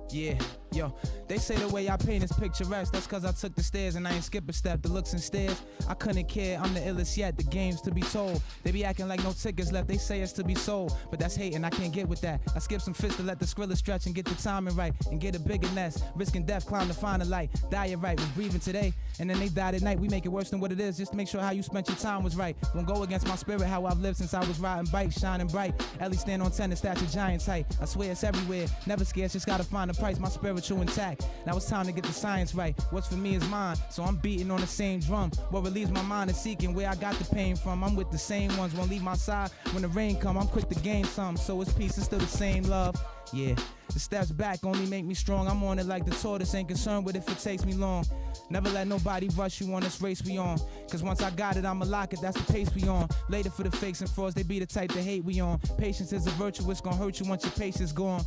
Yeah, yo, they say the way I paint is picturesque. That's cause I took the stairs and I ain't skip a step. The looks and stares, I couldn't care. I'm the illest yet, the game's to be told. They be acting like no tickets left, they say it's to be sold. But that's hating, I can't get with that. I skip some fits to let the skrilla stretch and get the timing right. And get a bigger nest, risking death, climb to find a light. Diet right, was breathing today, and then they died at night. We make it worse than what it is, just to make sure how you spent your time was right. Won't go against my spirit, how I've lived since I was riding bikes, shining bright. Ellie stand on 10 and stature giant tight. I swear it's everywhere, never scared, just gotta find a price. My spiritual intact. Now it's time to get the science right. What's for me is mine, so I'm beating on the same drum. What relieves my mind is seeking where I got the pain from. I'm with the same ones, won't leave my side. When the rain come, I'm quick to gain some. So it's peace, it's still the same love. Yeah, the steps back only make me strong. I'm on it like the tortoise, ain't concerned with if it takes me long. Never let nobody rush you on this race we on. Cause once I got it, I'ma lock it, that's the pace we on. Later for the fakes and frauds, they be the type to hate we on. Patience is a virtue, it's gonna hurt you once your patience gone.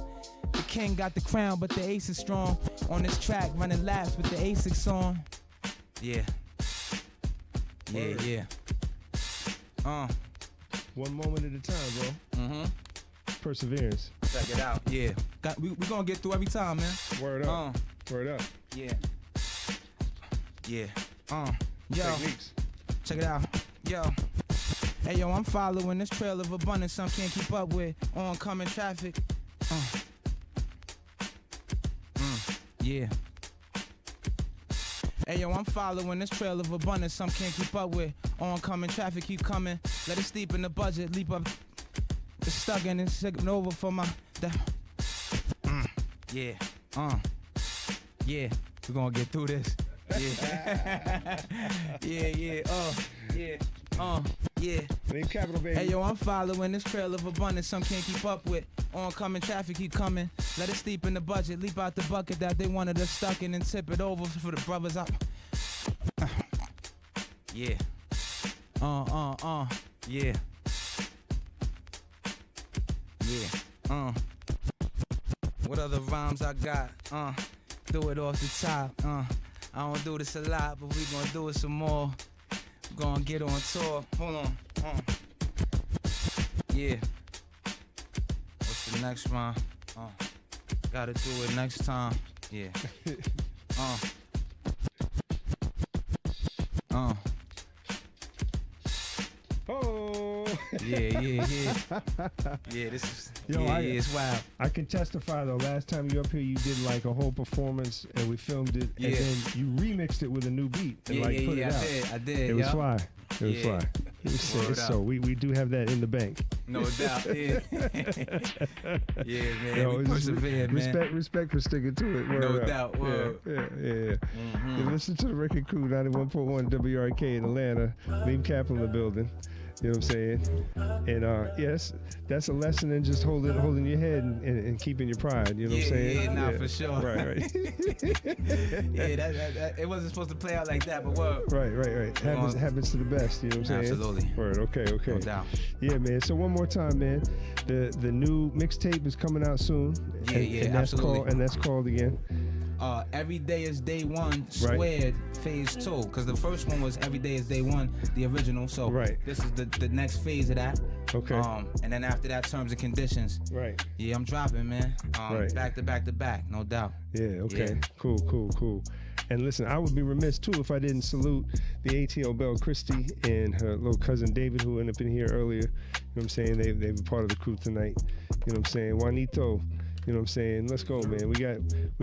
The king got the crown, but the ace is strong. On this track, running laps with the Asics on. Yeah. Yeah. One moment at a time, bro. Perseverance. Check it out. Yeah. We gonna get through every time, man. Word up. Word up. Yeah. Yeah. Yo. Techniques. Check it out. Yo. Hey yo, I'm following this trail of abundance some can't keep up with. Oncoming traffic. Yeah. Hey yo, I'm following this trail of abundance some can't keep up with. Oncoming traffic keep coming. Let it steep in the budget, leap up. It's stuck and it's sipping over for my. Yeah. Yeah, we're gonna get through this. Yeah. yeah. Liym Capital, baby. Hey, yo, I'm following this trail of abundance some can't keep up with. Oncoming traffic keep coming. Let it steep in the budget. Leap out the bucket that they wanted us stuck in and tip it over for the brothers up. Yeah. Yeah. Yeah. What other rhymes I got? Do it off the top. I don't do this a lot, but we gonna do it some more. Gonna get on tour. Hold on. Yeah. What's the next rhyme? Gotta do it next time. Yeah. Oh. Yeah. Yeah, this is. Yo, it's wild. I can testify though. Last time you were up here, you did like a whole performance, and we filmed it, and then you remixed it with a new beat and put it out. I did. It was fly. It was fly. It was sick. So we do have that in the bank. No doubt. Yeah. Yeah, man. Yo, we persevere, man. Respect for sticking to it. Word No up. doubt. Word. Yeah. You listen to the Record Crew 91.1 WRK in Atlanta. Liym Capital in the building. You know what I'm saying? And yes, that's a lesson in just holding your head and keeping your pride. You know what I'm saying? Yeah, for sure. Right. Yeah, that it wasn't supposed to play out like that, but what? Right. Happens to the best. You know what I'm saying? Absolutely. Word. Okay. No doubt. Yeah, man. So one more time, man. The new mixtape is coming out soon. And that's absolutely. That's called again. Every Day is Day One Squared Phase 2, because the first one was Every Day is Day One, the original. So this is the next phase of that. Okay. And then after that, Terms and Conditions. Right. Yeah, I'm dropping, man. Back to back, no doubt. Yeah. Okay. Yeah. Cool. And listen, I would be remiss too if I didn't salute the ATL Belle Christie and her little cousin David, who ended up in here earlier. You know what I'm saying? They've been part of the crew tonight. You know what I'm saying? Juanito. You know what I'm saying? Let's go, man. We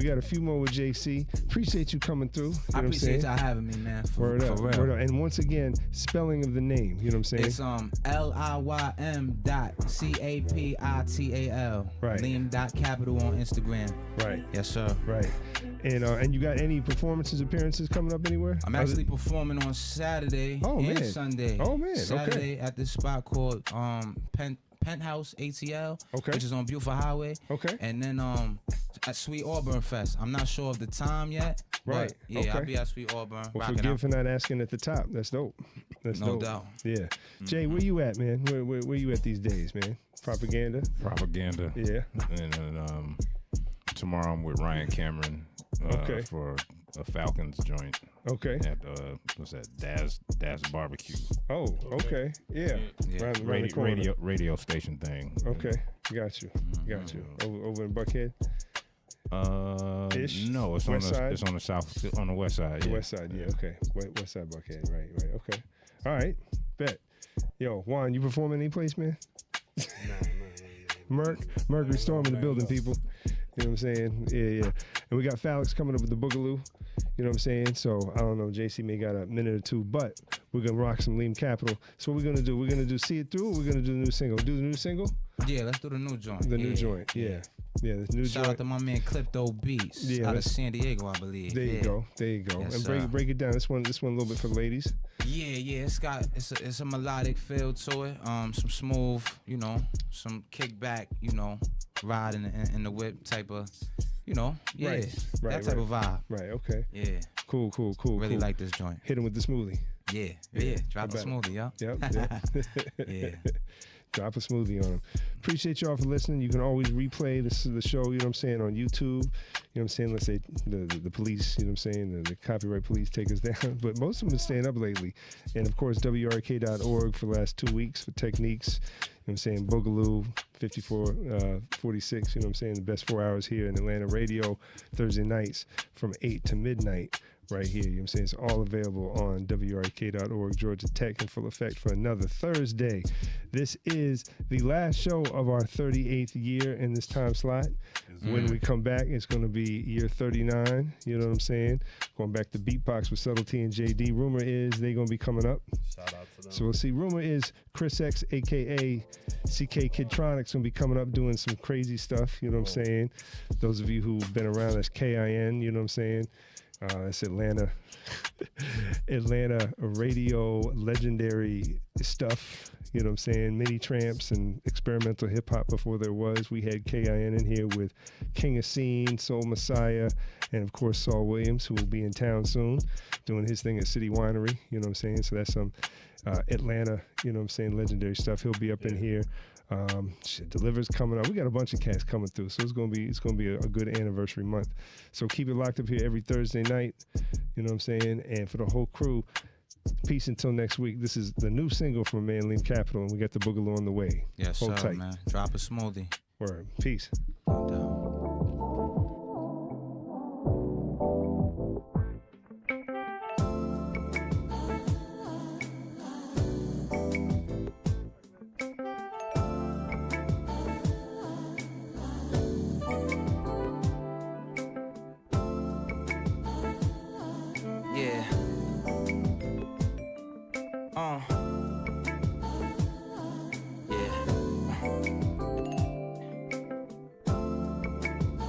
got a few more with Jaycee. Appreciate you coming through. I appreciate y'all having me, man. Word up. real. And once again, spelling of the name. You know what I'm saying? It's LIYM.CAPITAL. Right. Liym.capital on Instagram. Right. Yes, sir. Right. And you got any appearances coming up anywhere? I'm actually performing on Saturday and Sunday. Oh man. Saturday at this spot called Penthouse ATL, which is on Buford Highway. Okay. And then at Sweet Auburn Fest. I'm not sure of the time yet. Right. But yeah, I'll be at Sweet Auburn. Well, forgive for not asking at the top. That's dope. That's no dope. doubt. Yeah. Jay, where you at, man? Where you at these days, man? Propaganda. Yeah. And tomorrow I'm with Ryan Cameron for a Falcons joint. Okay. At what's that? Daz Barbecue. Oh, okay. Yeah. Radio station thing. Okay. Got you. Over in Buckhead. No, it's west on side? It's on the south, on the west side. The west side, yeah. Okay. West side Buckhead. Right. Okay. All right. Bet. Yo, Juan, you performing any place, man? Mercury Storm in the building, people. You know what I'm saying? Yeah. And we got Falix coming up with the Boogaloo. You know what I'm saying? So, I don't know. Jaycee may got a minute or two, but we're going to rock some Liym Capital. So, what we're going to do? We're going to do See It Through, or we're going to do the new single? Do the new single? Yeah, let's do the new joint. The new joint, yeah. Yeah, the new Shout joint. out to my man Clipto Beats out of San Diego, I believe. There you go. Yes, and break it down. This one a little bit for the ladies. Yeah. It's a melodic feel to it. Some smooth, some kickback, ride in the whip type of, that type of vibe. Right. Okay. Yeah. Cool. Really like this joint. Hit him with the smoothie. Yeah. Drop a smoothie, yo. Yep. Yeah. Drop a smoothie on them. Appreciate y'all for listening. You can always replay the show, you know what I'm saying, on YouTube. You know what I'm saying? Let's say the police, you know what I'm saying, the copyright police take us down. But most of them have been staying up lately. And of course, WRK.org for the last 2 weeks for techniques. You know what I'm saying? Boogaloo, 5446, you know what I'm saying? The best 4 hours here in Atlanta radio, Thursday nights from 8 to midnight. right here. You know what I'm saying? It's all available on WRK.org, Georgia Tech, in full effect for another Thursday. This is the last show of our 38th year in this time slot. When we come back, it's going to be year 39. You know what I'm saying? Going back to Beatbox with Subtlety and JD. Rumor is they're going to be coming up. Shout out to them. So we'll see. Rumor is Chris X, a.k.a. CK Kidtronics, going to be coming up doing some crazy stuff. You know what I'm saying? Those of you who've been around, that's KIN. You know what I'm saying? That's Atlanta radio legendary stuff. You know what I'm saying? Mini Tramps and experimental hip hop before there was. We had KIN in here with King of Scene, Soul Messiah, and of course Saul Williams, who will be in town soon doing his thing at City Winery. You know what I'm saying? So that's some Atlanta, you know what I'm saying, legendary stuff. He'll be up in here. Deliver's coming up. We got a bunch of cats coming through, so it's gonna be a good anniversary month. So keep it locked up here every Thursday night. You know what I'm saying? And for the whole crew, peace until next week. This is the new single from man Liym Capital, and we got the Boogaloo on the way. Yes, Hold sir, tight. man. Drop a smoothie. Word. Peace. No doubt.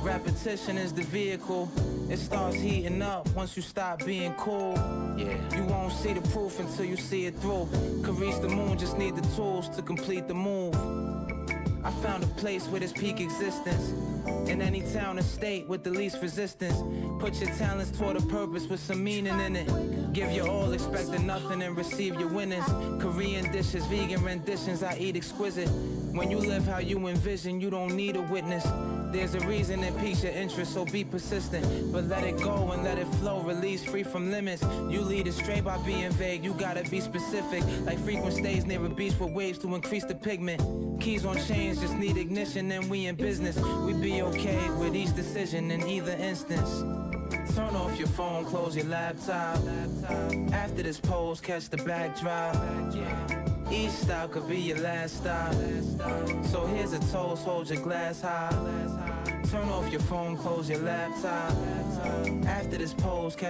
Repetition is the vehicle. It starts heating up once you stop being cool. Yeah. You won't see the proof until you see it through. Could reach the moon, just need the tools to complete the move. I found a place with its peak existence. In any town or state with the least resistance. Put your talents toward a purpose with some meaning in it. Give your all, expecting nothing and receive your winnings. Korean dishes, vegan renditions, I eat exquisite. When you live how you envision, you don't need a witness. There's a reason it piques your interest, so be persistent. But let it go and let it flow, release free from limits. You lead astray by being vague, you gotta be specific. Like frequent stays near a beach with waves to increase the pigment. Keys on chains just need ignition and we in business. We be okay with each decision in either instance. Turn off your phone, close your laptop. After this pose, catch the backdrop. Each stop could be your last stop. So here's a toast, hold your glass high. Turn off your phone, close your laptop. After this pose, catch